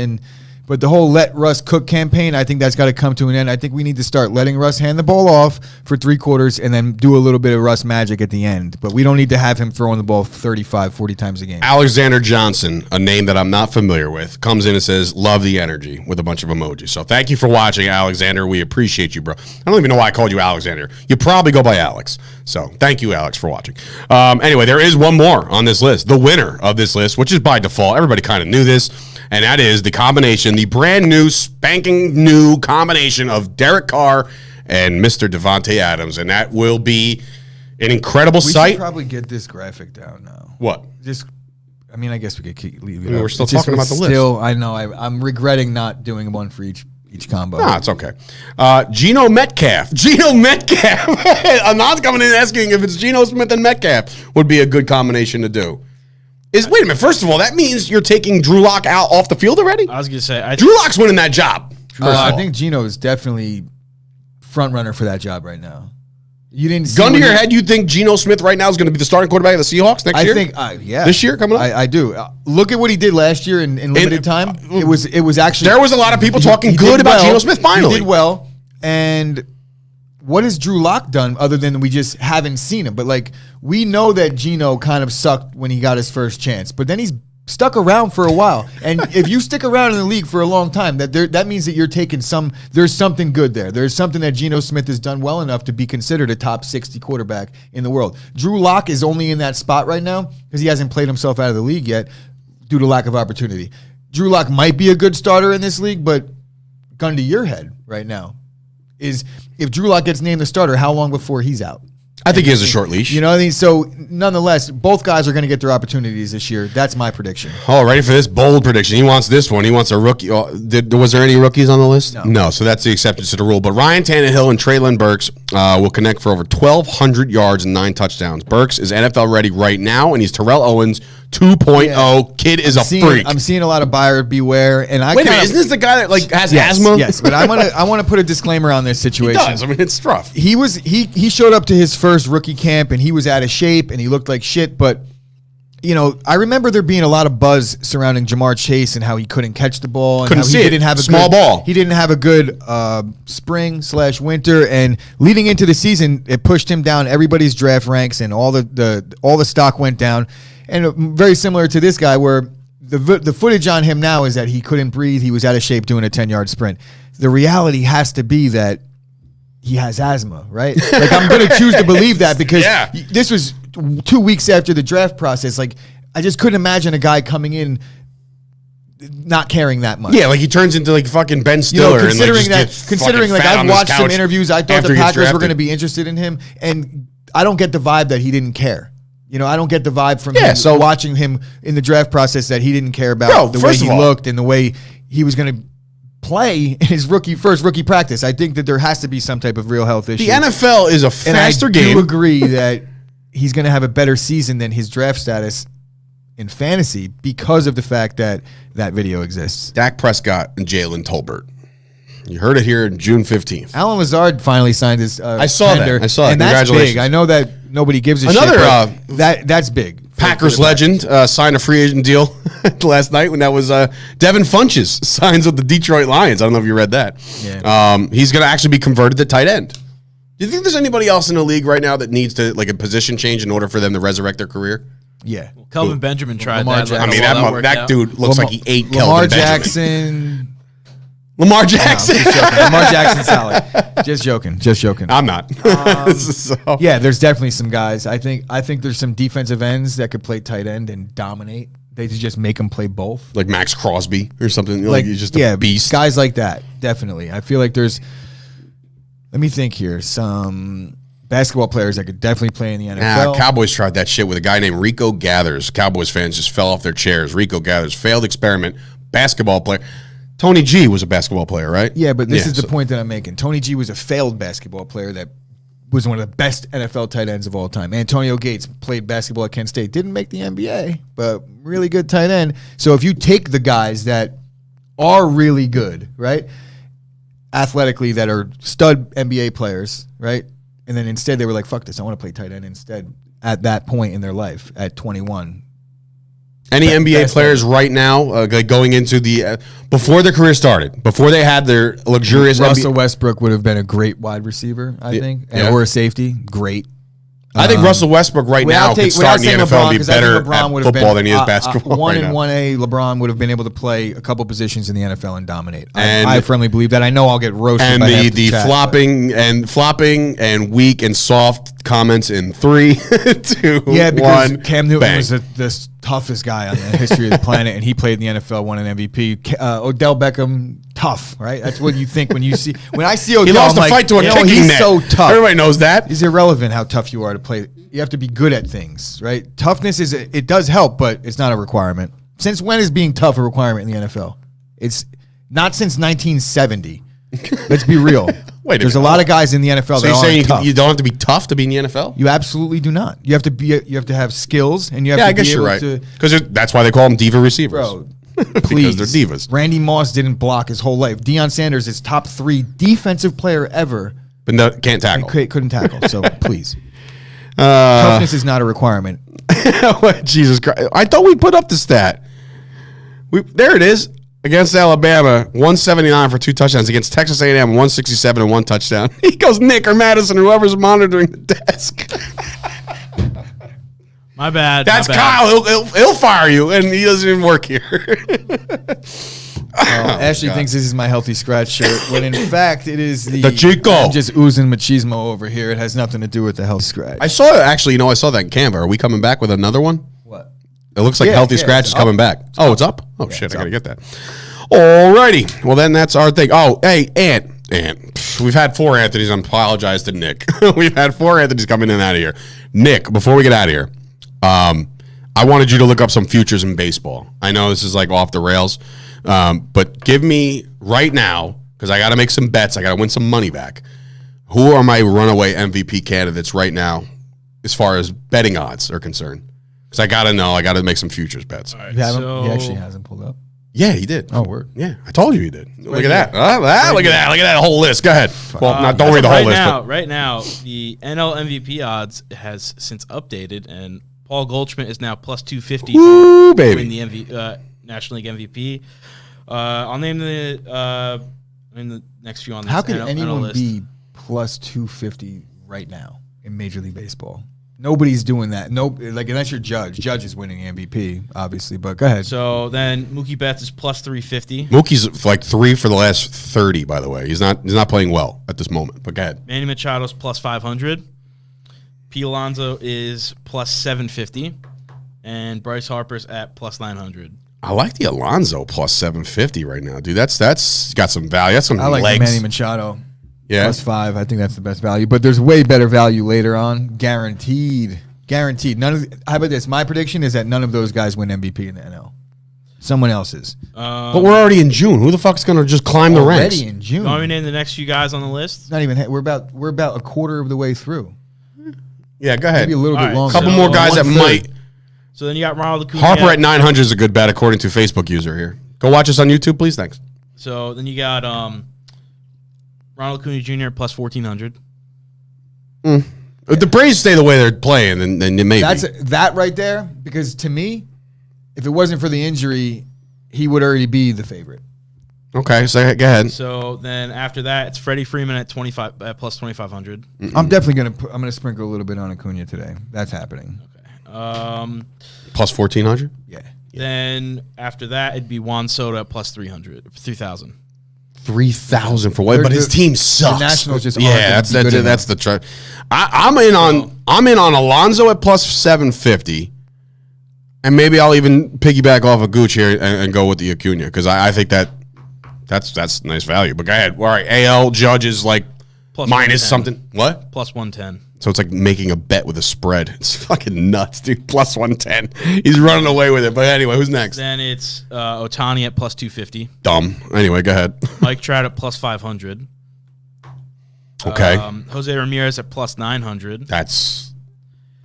[SPEAKER 2] but the whole let Russ cook campaign, I think that's got to come to an end. I think we need to start letting Russ hand the ball off for 3 quarters and then do a little bit of Russ magic at the end. But we don't need to have him throwing the ball 35, 40 times a game.
[SPEAKER 1] Alexander Johnson, a name that I'm not familiar with, comes in and says, love the energy with a bunch of emojis. So thank you for watching, Alexander. We appreciate you, bro. I don't even know why I called you Alexander. You probably go by Alex. So thank you, Alex, for watching. Anyway, there is one more on this list. The winner of this list, which is by default. Everybody kind of knew this. And that is the combination, the brand new, spanking new combination of Derek Carr and Mr. Devontae Adams. And that will be an incredible
[SPEAKER 2] We
[SPEAKER 1] sight.
[SPEAKER 2] should probably get this graphic down now.
[SPEAKER 1] What?
[SPEAKER 2] I guess we could keep leaving.
[SPEAKER 1] We're still talking about the list.
[SPEAKER 2] I know. I'm regretting not doing one for each combo.
[SPEAKER 1] No, it's okay. Geno Metcalf. Anand's coming in asking if it's Geno Smith and Metcalf would be a good combination to do. Wait a minute. First of all, that means you're taking Drew Lock out off the field already?
[SPEAKER 3] I was gonna say
[SPEAKER 1] Drew Lock's winning that job.
[SPEAKER 2] I think Geno is definitely front runner for that job right now. You didn't see
[SPEAKER 1] Gun to
[SPEAKER 2] when
[SPEAKER 1] your head, you think Geno Smith right now is going to be the starting quarterback of the Seahawks next year?
[SPEAKER 2] I think, yeah.
[SPEAKER 1] This year coming up?
[SPEAKER 2] I do. Look at what he did last year in limited time. It was actually.
[SPEAKER 1] There was a lot of people talking
[SPEAKER 2] he
[SPEAKER 1] good
[SPEAKER 2] did
[SPEAKER 1] about
[SPEAKER 2] well.
[SPEAKER 1] Geno Smith finally.
[SPEAKER 2] He did well. And what has Drew Lock done other than we just haven't seen him? But like we know that Geno kind of sucked when he got his first chance. But then he's stuck around for a while. And if you stick around in the league for a long time, that means that you're taking there's something good there. There's something that Geno Smith has done well enough to be considered a top 60 quarterback in the world. Drew Lock is only in that spot right now because he hasn't played himself out of the league yet due to lack of opportunity. Drew Lock might be a good starter in this league, but gun to your head right now is if Drew Lock gets named the starter, how long before he's out?
[SPEAKER 1] I think he has a short leash.
[SPEAKER 2] You know what I mean? So, nonetheless, both guys are going to get their opportunities this year. That's my prediction.
[SPEAKER 1] Oh, ready for this bold prediction. He wants this one. He wants a rookie. Was there any rookies on the list? No. So that's the exception to the rule. But Ryan Tannehill and Traylon Burks will connect for over 1,200 yards and 9 touchdowns. Burks is NFL ready right now, and he's Terrell Owens 2.0. Yeah. Kid is a freak.
[SPEAKER 2] I'm seeing a lot of buyer beware. And
[SPEAKER 1] Wait a minute, isn't this the guy that has asthma?
[SPEAKER 2] Yes, but I want to put a disclaimer on this situation.
[SPEAKER 1] He does. I mean, it's rough.
[SPEAKER 2] He showed up to his first rookie camp, and he was out of shape, and he looked like shit, but I remember there being a lot of buzz surrounding Jamar Chase and how he couldn't catch the ball and
[SPEAKER 1] He didn't have a good
[SPEAKER 2] spring/winter, and leading into the season, it pushed him down everybody's draft ranks, and all the stock went down. And very similar to this guy, where the footage on him now is that he couldn't breathe, he was out of shape doing a 10-yard sprint. The reality has to be that he has asthma, right? Like, I'm going to choose to believe that because this was 2 weeks after the draft process. Like, I just couldn't imagine a guy coming in not caring that much.
[SPEAKER 1] Yeah, like he turns into like fucking Ben Stiller.
[SPEAKER 2] Considering I've watched some interviews, I thought the Packers were going to be interested in him, and I don't get the vibe that he didn't care. I don't get the vibe from him watching him in the draft process that he didn't care about the way he looked and the way he was going to play in his first rookie practice. I think that there has to be some type of real health issue.
[SPEAKER 1] The NFL is a faster game.
[SPEAKER 2] I do agree that he's going to have a better season than his draft status in fantasy because of the fact that video exists.
[SPEAKER 1] Dak Prescott and Jalen Tolbert. You heard it here June 15th.
[SPEAKER 2] Alan Lazard finally signed his
[SPEAKER 1] I saw
[SPEAKER 2] tender,
[SPEAKER 1] that. And
[SPEAKER 2] that's big. I know that nobody gives a shit. That's big.
[SPEAKER 1] Packers legend signed a free agent deal last night when that was Devin Funchess signs with the Detroit Lions. I don't know if you read that. Yeah. He's going to actually be converted to tight end. Do you think there's anybody else in the league right now that needs to like a position change in order for them to resurrect their career?
[SPEAKER 2] Yeah.
[SPEAKER 3] Well, Kelvin Benjamin tried
[SPEAKER 2] Lamar
[SPEAKER 3] that.
[SPEAKER 2] Jackson.
[SPEAKER 1] That dude looks like he ate
[SPEAKER 2] Lamar
[SPEAKER 1] Kelvin
[SPEAKER 2] Jackson.
[SPEAKER 1] Lamar Jackson.
[SPEAKER 2] No, Lamar Jackson's solid. Just joking.
[SPEAKER 1] I'm not.
[SPEAKER 2] Yeah, there's definitely some guys. I think there's some defensive ends that could play tight end and dominate. They just make them play both.
[SPEAKER 1] Like Max Crosby or something. Like he's just a beast.
[SPEAKER 2] Guys like that, definitely. I feel like there's, let me think here, some basketball players that could definitely play in the NFL.
[SPEAKER 1] Cowboys tried that shit with a guy named Rico Gathers. Cowboys fans just fell off their chairs. Rico Gathers, failed experiment, basketball player. Tony G was a basketball player, right?
[SPEAKER 2] Yeah, but this is the point that I'm making. Tony G was a failed basketball player that was one of the best NFL tight ends of all time. Antonio Gates played basketball at Kent State. Didn't make the NBA, but really good tight end. So if you take the guys that are really good, right, athletically, that are stud NBA players, right, and then instead they were like, fuck this, I want to play tight end instead at that point in their life at 21.
[SPEAKER 1] Any NBA players right now going into the before their career started, before they had their luxurious
[SPEAKER 2] Russell Westbrook would have been a great wide receiver, I think, or a safety. Great.
[SPEAKER 1] I think Russell Westbrook now could start in the NFL and be better at football than he is basketball.
[SPEAKER 2] 1 and 1A, LeBron would have been able to play a couple positions in the NFL and dominate. I firmly believe that. I know I'll get roasted.
[SPEAKER 1] And the flopping and weak and soft comments in 3, 2,
[SPEAKER 2] because
[SPEAKER 1] 1.
[SPEAKER 2] Cam Newton
[SPEAKER 1] bang.
[SPEAKER 2] was the toughest guy on the history of the planet, and he played in the NFL, won an MVP. Odell Beckham, tough, right? That's what you think when you see. When I see Odell,
[SPEAKER 1] he lost the fight to a kicking
[SPEAKER 2] he's
[SPEAKER 1] net.
[SPEAKER 2] so tough.
[SPEAKER 1] Everybody knows that.
[SPEAKER 2] It's irrelevant how tough you are to play. You have to be good at things, right? Toughness it does help, but it's not a requirement. Since when is being tough a requirement in the NFL? It's not since 1970. Let's be real. There's a lot of guys in the NFL.
[SPEAKER 1] So you're saying you don't have to be tough to be in the NFL?
[SPEAKER 2] You absolutely do not. You have to have skills, and you have to be able to.
[SPEAKER 1] Because that's why they call them diva receivers.
[SPEAKER 2] Bro,
[SPEAKER 1] because they're divas.
[SPEAKER 2] Randy Moss didn't block his whole life. Deion Sanders is top 3 defensive player ever,
[SPEAKER 1] but no, can't tackle.
[SPEAKER 2] Couldn't tackle. So please, toughness is not a requirement.
[SPEAKER 1] Jesus Christ! I thought we put up the stat. There it is. Against Alabama, 179 for 2 touchdowns. Against Texas A&M, 167 and 1 touchdown. He goes Nick or Madison, whoever's monitoring the desk.
[SPEAKER 3] My bad.
[SPEAKER 1] That's
[SPEAKER 3] my bad.
[SPEAKER 1] Kyle. He'll fire you, and he doesn't even work here.
[SPEAKER 2] Ashley thinks this is my healthy scratch shirt, when in fact it is
[SPEAKER 1] The Chico.
[SPEAKER 2] I'm just oozing machismo over here. It has nothing to do with the health scratch.
[SPEAKER 1] I saw it. Actually, I saw that in Canva. Are we coming back with another one?
[SPEAKER 2] What?
[SPEAKER 1] It looks like
[SPEAKER 2] Yeah,
[SPEAKER 1] Healthy
[SPEAKER 2] yeah,
[SPEAKER 1] Scratch
[SPEAKER 2] it's
[SPEAKER 1] is coming back. Oh, it's up? Oh,
[SPEAKER 2] Yeah,
[SPEAKER 1] shit.
[SPEAKER 2] it's
[SPEAKER 1] I got to
[SPEAKER 2] up.
[SPEAKER 1] get that. Alrighty. Well, then that's our thing. Oh, hey, Ant. We've had 4 Anthonys. I apologize to Nick. We've had 4 Anthonys coming in and out of here. Nick, before we get out of here, I wanted you to look up some futures in baseball. I know this is like off the rails, but give me right now, because I got to make some bets. I got to win some money back. Who are my runaway MVP candidates right now as far as betting odds are concerned? Because I got to know. I got to make some futures bets.
[SPEAKER 3] All right,
[SPEAKER 2] You haven't,
[SPEAKER 3] so
[SPEAKER 2] he actually hasn't pulled up.
[SPEAKER 1] Yeah, he did.
[SPEAKER 2] Oh, word.
[SPEAKER 1] Yeah, I told you he did. Look
[SPEAKER 2] here.
[SPEAKER 1] at that. Look at that. Look at that whole list. Go ahead. Well, don't read the whole list.
[SPEAKER 3] Right now, the NL MVP odds has since updated, and Paul Goldschmidt is now plus 250
[SPEAKER 1] Woo,
[SPEAKER 3] to
[SPEAKER 1] baby.
[SPEAKER 3] win the National League MVP. I'll name the next few on this.
[SPEAKER 2] How could
[SPEAKER 3] NL
[SPEAKER 2] anyone
[SPEAKER 3] list.
[SPEAKER 2] be plus 250 right now in Major League Baseball? Nobody's doing that. Unless you're Judge. Judge is winning MVP, obviously. But go ahead.
[SPEAKER 3] So then Mookie Betts is plus 350.
[SPEAKER 1] Mookie's like 3 for the last 30, by the way. He's not playing well at this moment. But go ahead.
[SPEAKER 3] Manny Machado's plus 500. Pete Alonso is plus 750. And Bryce Harper's at plus 900.
[SPEAKER 1] I like the Alonso plus 750 right now, dude. That's got some value. That's some
[SPEAKER 2] I like
[SPEAKER 1] legs.
[SPEAKER 2] Manny Machado.
[SPEAKER 1] Yeah.
[SPEAKER 2] Plus 5. I think that's the best value. But there's way better value later on. Guaranteed. How about this? My prediction is that none of those guys win MVP in the NL. Someone else's.
[SPEAKER 1] But we're already in June. Who the fuck's going to just climb the ranks?
[SPEAKER 2] Already in June.
[SPEAKER 3] You want me to name the next few guys on the list?
[SPEAKER 2] Not even. We're about a quarter of the way through.
[SPEAKER 1] Yeah, go ahead.
[SPEAKER 2] Maybe a little
[SPEAKER 3] All
[SPEAKER 2] bit
[SPEAKER 3] right,
[SPEAKER 2] longer.
[SPEAKER 1] couple
[SPEAKER 3] So,
[SPEAKER 1] more guys that
[SPEAKER 2] 1/3.
[SPEAKER 1] might.
[SPEAKER 3] So then you got Ronald Acuna.
[SPEAKER 1] Harper at 900 is a good bet, according to Facebook user here. Go watch us on YouTube, please. Thanks.
[SPEAKER 3] So then you got Ronald Acuna Jr. at plus 1400.
[SPEAKER 1] If the Braves stay the way they're playing, then it may
[SPEAKER 2] That's
[SPEAKER 1] be.
[SPEAKER 2] that right there. Because to me, if it wasn't for the injury, he would already be the favorite.
[SPEAKER 1] Okay, so go ahead.
[SPEAKER 3] So then after that, it's Freddie Freeman at plus 2500.
[SPEAKER 2] I'm definitely gonna sprinkle a little bit on Acuna today. That's happening.
[SPEAKER 1] Plus 1,400?
[SPEAKER 2] Yeah.
[SPEAKER 3] Then after that, it'd be Juan Soto at plus 3,000.
[SPEAKER 1] 3,000 for what? But his team sucks.
[SPEAKER 2] Nationals just aren't
[SPEAKER 1] yeah,
[SPEAKER 2] gonna be good
[SPEAKER 1] that's
[SPEAKER 2] enough.
[SPEAKER 1] the try. I'm in on Alonso at plus 750, and maybe I'll even piggyback off of Gooch here and go with the Acuna because I think that's nice value. But go ahead. All right, AL Judge is like
[SPEAKER 3] Plus
[SPEAKER 1] minus
[SPEAKER 3] 110.
[SPEAKER 1] something. What?
[SPEAKER 3] Plus 110.
[SPEAKER 1] So it's like making a bet with a spread. It's fucking nuts, dude. Plus 110. He's running away with it. But anyway, who's next?
[SPEAKER 3] Then it's Ohtani at plus 250.
[SPEAKER 1] Dumb. Anyway, go ahead.
[SPEAKER 3] Mike Trout at plus 500.
[SPEAKER 1] Okay.
[SPEAKER 3] Jose Ramirez at plus 900.
[SPEAKER 1] That's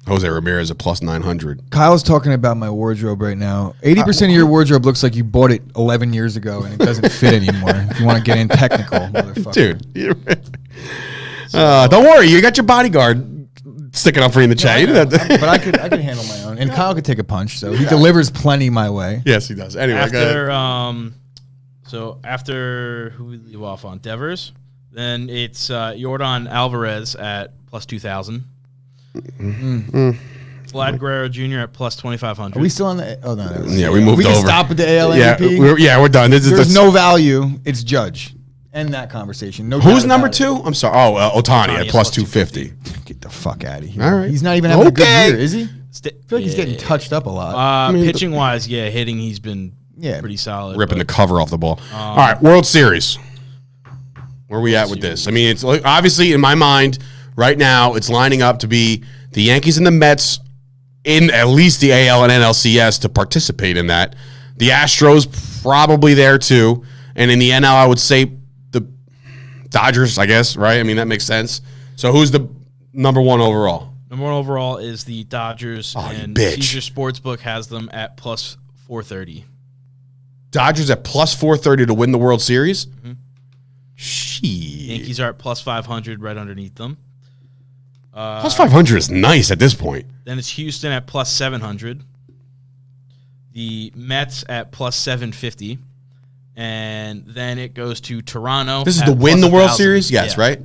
[SPEAKER 1] Jose Ramirez at plus 900.
[SPEAKER 2] Kyle's talking about my wardrobe right now. 80% of your wardrobe looks like you bought it 11 years ago and it doesn't fit anymore. If you want to get in technical, motherfucker.
[SPEAKER 1] Dude. Don't worry. You got your bodyguard sticking up for you in the chat. You didn't have to-
[SPEAKER 2] But I could handle my own. And Kyle could take a punch, so he delivers plenty my way.
[SPEAKER 1] Yes, he does. Anyway, go ahead.
[SPEAKER 3] After who we leave off on Devers, then it's Yordan Alvarez at plus 2,000. Vlad Guerrero Jr. at plus 2,500.
[SPEAKER 2] Are we still on the? Oh no.
[SPEAKER 1] Yeah, we moved
[SPEAKER 2] We can
[SPEAKER 1] over.
[SPEAKER 2] stop at the AL
[SPEAKER 1] Yeah,
[SPEAKER 2] MVP.
[SPEAKER 1] we're done.
[SPEAKER 2] There's no value. It's Judge. End that conversation. No.
[SPEAKER 1] Who's
[SPEAKER 2] doubt
[SPEAKER 1] number
[SPEAKER 2] about
[SPEAKER 1] 2? I'm sorry. Oh, Ohtani at
[SPEAKER 3] is
[SPEAKER 1] plus
[SPEAKER 3] plus
[SPEAKER 1] 250.
[SPEAKER 2] it. Get the fuck out of here.
[SPEAKER 1] All right.
[SPEAKER 2] He's not even having a good
[SPEAKER 1] Okay.
[SPEAKER 2] year, is he? I feel like he's getting touched up a lot.
[SPEAKER 3] Pitching wise, yeah, hitting he's been
[SPEAKER 2] Yeah.
[SPEAKER 3] pretty solid.
[SPEAKER 1] Ripping the
[SPEAKER 3] but
[SPEAKER 1] cover off the ball. All right, World Series. Where are we at with this? I mean, it's like, obviously in my mind right now, it's lining up to be the Yankees and the Mets in at least the AL and NLCS to participate in that. The Astros probably there too, and in the NL, I would say the Dodgers. I guess right. I mean that makes sense. So who's the number 1 overall?
[SPEAKER 3] Number 1 overall is the Dodgers,
[SPEAKER 1] Oh, you
[SPEAKER 3] and
[SPEAKER 1] bitch.
[SPEAKER 3] Caesar Sportsbook has them at plus 430.
[SPEAKER 1] Dodgers at plus 430 to win the World Series. Shit.
[SPEAKER 3] Yankees are at plus 500 right underneath them.
[SPEAKER 1] Plus 500 is nice at this point.
[SPEAKER 3] Then it's Houston at plus 700. The Mets at plus 750. And then it goes to Toronto.
[SPEAKER 1] This is
[SPEAKER 3] at
[SPEAKER 1] to win
[SPEAKER 3] plus
[SPEAKER 1] the World
[SPEAKER 3] 1,000.
[SPEAKER 1] Series? Yes,
[SPEAKER 3] Yeah.
[SPEAKER 1] right?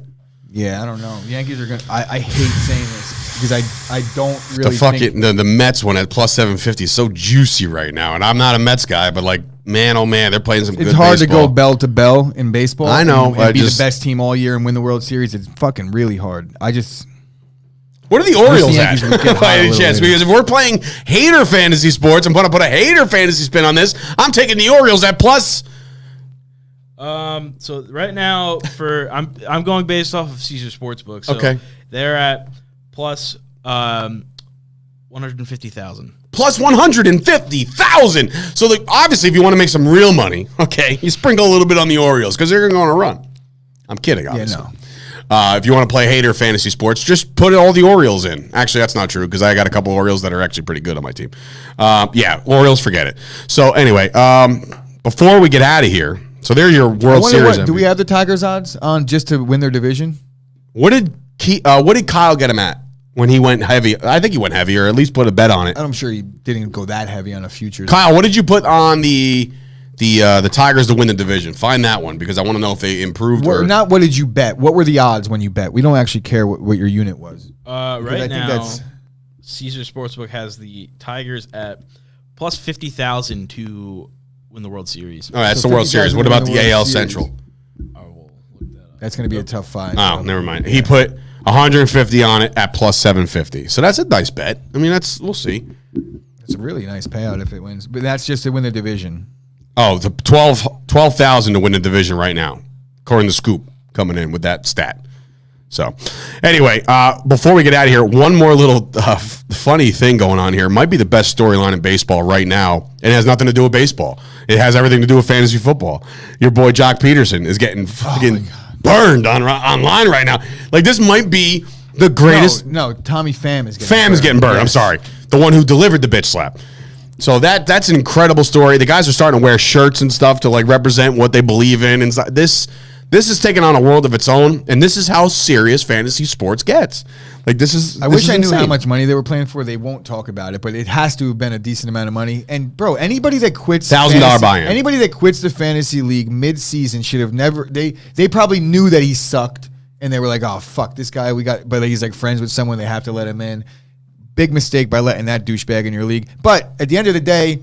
[SPEAKER 2] Yeah, I don't know. Yankees are going to... I hate saying this because I don't really
[SPEAKER 1] The Mets one at plus 750 is so juicy right now. And I'm not a Mets guy, but like, man, oh man, they're playing some good baseball.
[SPEAKER 2] It's hard to go bell to bell in baseball.
[SPEAKER 1] I know.
[SPEAKER 2] And be the best team all year and win the World Series. It's fucking really hard.
[SPEAKER 1] What are the Orioles
[SPEAKER 2] Yankees would get
[SPEAKER 1] at? By
[SPEAKER 2] hot a
[SPEAKER 1] any
[SPEAKER 2] little
[SPEAKER 1] chance?
[SPEAKER 2] later.
[SPEAKER 1] Because if we're playing hater fantasy sports and put a hater fantasy spin on this, I'm taking the Orioles at plus.
[SPEAKER 3] So right now I'm going based off of Caesar Sportsbook. So
[SPEAKER 1] Okay.
[SPEAKER 3] they're at plus 150,000.
[SPEAKER 1] Plus 150,000. So like, obviously, if you want to make some real money, okay, you sprinkle a little bit on the Orioles because they're going to go on a run. I'm kidding, obviously.
[SPEAKER 2] Yeah, no.
[SPEAKER 1] If you want to play hater fantasy sports, just put all the Orioles in. Actually, that's not true because I got a couple Orioles that are actually pretty good on my team. Yeah, Orioles, forget it. So anyway, before we get out of here, so there's your World Series.
[SPEAKER 2] Do we have the Tigers odds on just to win their division?
[SPEAKER 1] What did Kyle get him at when he went heavy? I think he went heavy, or at least put a bet on it.
[SPEAKER 2] I'm sure he didn't go that heavy on a futures.
[SPEAKER 1] Kyle, what did you put on the Tigers to win the division? Find that one because I want to know if they improved or
[SPEAKER 2] not. What did you bet? What were the odds when you bet? We don't actually care what your unit was.
[SPEAKER 3] Right now, Caesar Sportsbook has the Tigers at plus 50,000 to win the World Series.
[SPEAKER 1] All right, that's the World Series. What about the AL Central?
[SPEAKER 3] I will look that up.
[SPEAKER 2] That's going to be a tough find.
[SPEAKER 1] Oh, never mind. He put 150 on it at plus 750. So that's a nice bet. I mean, we'll see.
[SPEAKER 2] It's a really nice payout if it wins, but that's just to win the division.
[SPEAKER 1] Oh, the 12,000 to win the division right now, according to Scoop coming in with that stat. So, anyway, before we get out of here, one more little funny thing going on here. Might be the best storyline in baseball right now, and it has nothing to do with baseball. It has everything to do with fantasy football. Your boy Jock Peterson is getting fucking burned online right now. Like, this might be the greatest.
[SPEAKER 2] No, Tommy Pham is getting
[SPEAKER 1] Pham is getting burned.
[SPEAKER 2] Yes.
[SPEAKER 1] I'm sorry. The one who delivered the bitch slap. So that's an incredible story. The guys are starting to wear shirts and stuff to like represent what they believe in. And this is taking on a world of its own, and this is how serious fantasy sports gets. Like
[SPEAKER 2] I wish I knew how much money they were playing for. They won't talk about it, but it has to have been a decent amount of money. And bro, anybody that quits
[SPEAKER 1] $1,000 buy-in.
[SPEAKER 2] Anybody that quits the fantasy league mid-season should have never. They probably knew that he sucked, and they were like, "Oh fuck, this guy we got." But he's like friends with someone, they have to let him in. Big mistake by letting that douchebag in your league. But at the end of the day,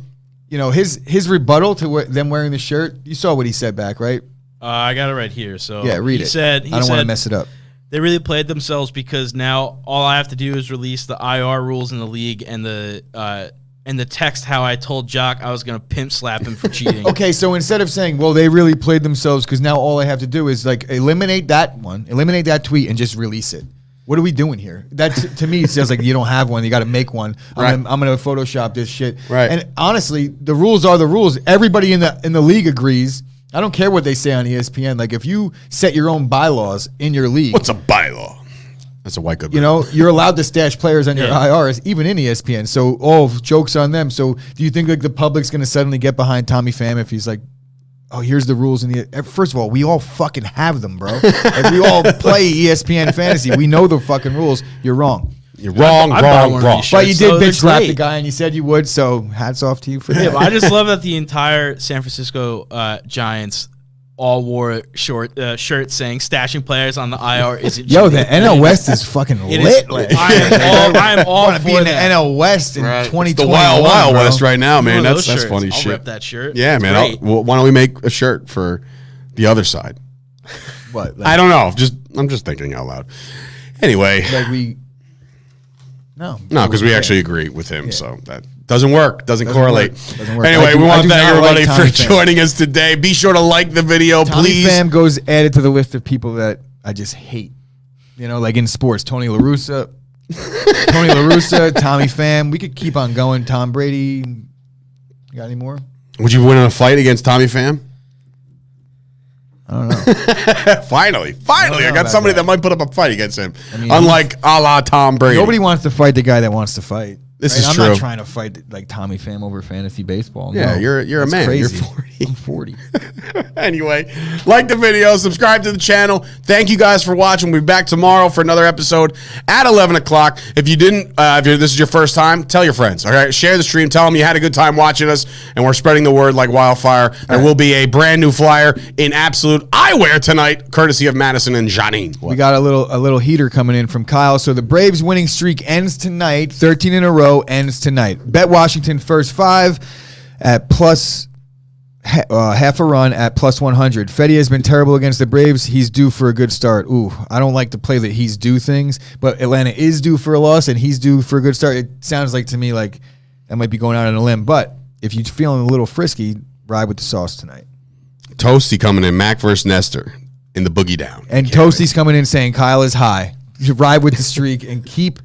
[SPEAKER 2] you know his rebuttal to them wearing the shirt. You saw what he said back, right?
[SPEAKER 3] I got it right here. So
[SPEAKER 2] yeah, read it. I don't want to mess it up.
[SPEAKER 3] They really played themselves because now all I have to do is release the IR rules in the league and the text how I told Jock I was going to pimp slap him for cheating.
[SPEAKER 2] Okay, so instead of saying, well, they really played themselves because now all I have to do is like eliminate that tweet and just release it. What are we doing here? That to me sounds like you don't have one. You got to make one.
[SPEAKER 1] Right.
[SPEAKER 2] I'm gonna Photoshop this shit.
[SPEAKER 1] Right.
[SPEAKER 2] And honestly, the rules are the rules. Everybody in the league agrees. I don't care what they say on ESPN. Like if you set your own bylaws in your league,
[SPEAKER 1] What's a bylaw? That's a white good.
[SPEAKER 2] you know, you're allowed to stash players on your IRs, even in ESPN. So jokes on them. So do you think like the public's gonna suddenly get behind Tommy Pham if he's like, oh, here's the rules in the. First of all, we all fucking have them, bro. Like we all play ESPN fantasy. We know the fucking rules. You're wrong.
[SPEAKER 1] You're wrong.
[SPEAKER 2] But you did bitch slap the guy, and you said you would. So hats off to you for that.
[SPEAKER 3] Yeah, but I just love that the entire San Francisco Giants all wore shirts saying stashing players on the IR isn't.
[SPEAKER 2] Yo, the NL West is fucking lit.
[SPEAKER 3] I am all
[SPEAKER 2] want to be in the NL West in 2021.
[SPEAKER 1] The Wild
[SPEAKER 2] bro.
[SPEAKER 1] West right now, man. That's
[SPEAKER 3] shirts.
[SPEAKER 1] funny
[SPEAKER 3] I'll
[SPEAKER 1] shit.
[SPEAKER 3] rip that shirt.
[SPEAKER 1] Yeah, man. Why don't we make a shirt for the other side?
[SPEAKER 2] What?
[SPEAKER 1] I don't know. I'm just thinking out loud. Anyway,
[SPEAKER 2] no,
[SPEAKER 1] because we actually agree with him. So that doesn't work. Doesn't correlate.
[SPEAKER 2] Doesn't work.
[SPEAKER 1] Anyway, we want to thank everybody for
[SPEAKER 2] Tommy
[SPEAKER 1] joining us today. Be sure to like the video,
[SPEAKER 2] Tommy
[SPEAKER 1] please.
[SPEAKER 2] Pham goes added to the list of people that I just hate. You know, like in sports, Tony La Russa, Tommy Pham. We could keep on going. Tom Brady. You got any more?
[SPEAKER 1] Would you win in a fight against Tommy Pham?
[SPEAKER 2] I don't know.
[SPEAKER 1] Finally, I got somebody that might put up a fight against him.
[SPEAKER 2] I mean,
[SPEAKER 1] unlike a la Tom Brady.
[SPEAKER 2] Nobody wants to fight the guy that wants to fight.
[SPEAKER 1] This is
[SPEAKER 2] I'm
[SPEAKER 1] true.
[SPEAKER 2] not trying to fight like Tommy Pham over fantasy baseball.
[SPEAKER 1] Yeah,
[SPEAKER 2] No,
[SPEAKER 1] you're a
[SPEAKER 2] that's
[SPEAKER 1] man.
[SPEAKER 2] Crazy.
[SPEAKER 1] You're 40.
[SPEAKER 2] I'm 40.
[SPEAKER 1] Anyway, like the video, subscribe to the channel. Thank you guys for watching. We'll be back tomorrow for another episode at 11 o'clock. If you didn't, this is your first time, tell your friends. All right, share the stream. Tell them you had a good time watching us, and we're spreading the word like wildfire. There will be a brand new flyer in absolute eyewear tonight, courtesy of Madison and Janine.
[SPEAKER 2] We got a little heater coming in from Kyle. So the Braves winning streak ends tonight. 13 in a row ends tonight. Bet Washington first 5 at plus half a run at plus 100. Fetty has been terrible against the Braves. He's due for a good start. Ooh, I don't like to play that he's due things, but Atlanta is due for a loss and he's due for a good start. It sounds like to me like that might be going out on a limb, but if you're feeling a little frisky, ride with the sauce tonight.
[SPEAKER 1] Toasty coming in, Mac versus Nestor in the boogie down.
[SPEAKER 2] And Toasty's coming in saying Kyle is high. You ride with the streak and keep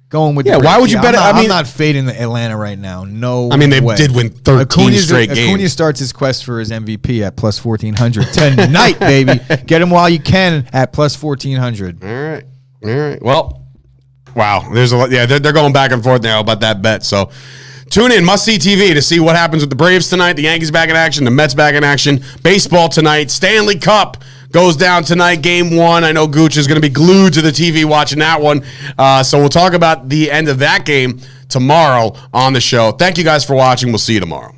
[SPEAKER 2] going with the
[SPEAKER 1] why
[SPEAKER 2] Braves.
[SPEAKER 1] would you bet it?
[SPEAKER 2] I'm not fading the Atlanta right now. No
[SPEAKER 1] I mean, they
[SPEAKER 2] way.
[SPEAKER 1] did win 13 straight games.
[SPEAKER 2] Acuna starts his quest for his MVP at plus 1,400 tonight, baby. Get him while you can at plus 1,400.
[SPEAKER 1] All right. Well, wow. There's a lot. Yeah, they're going back and forth now about that bet. So tune in, must see TV to see what happens with the Braves tonight. The Yankees back in action. The Mets back in action. Baseball tonight. Stanley Cup goes down tonight, game 1. I know Gooch is going to be glued to the TV watching that one. So we'll talk about the end of that game tomorrow on the show. Thank you guys for watching. We'll see you tomorrow.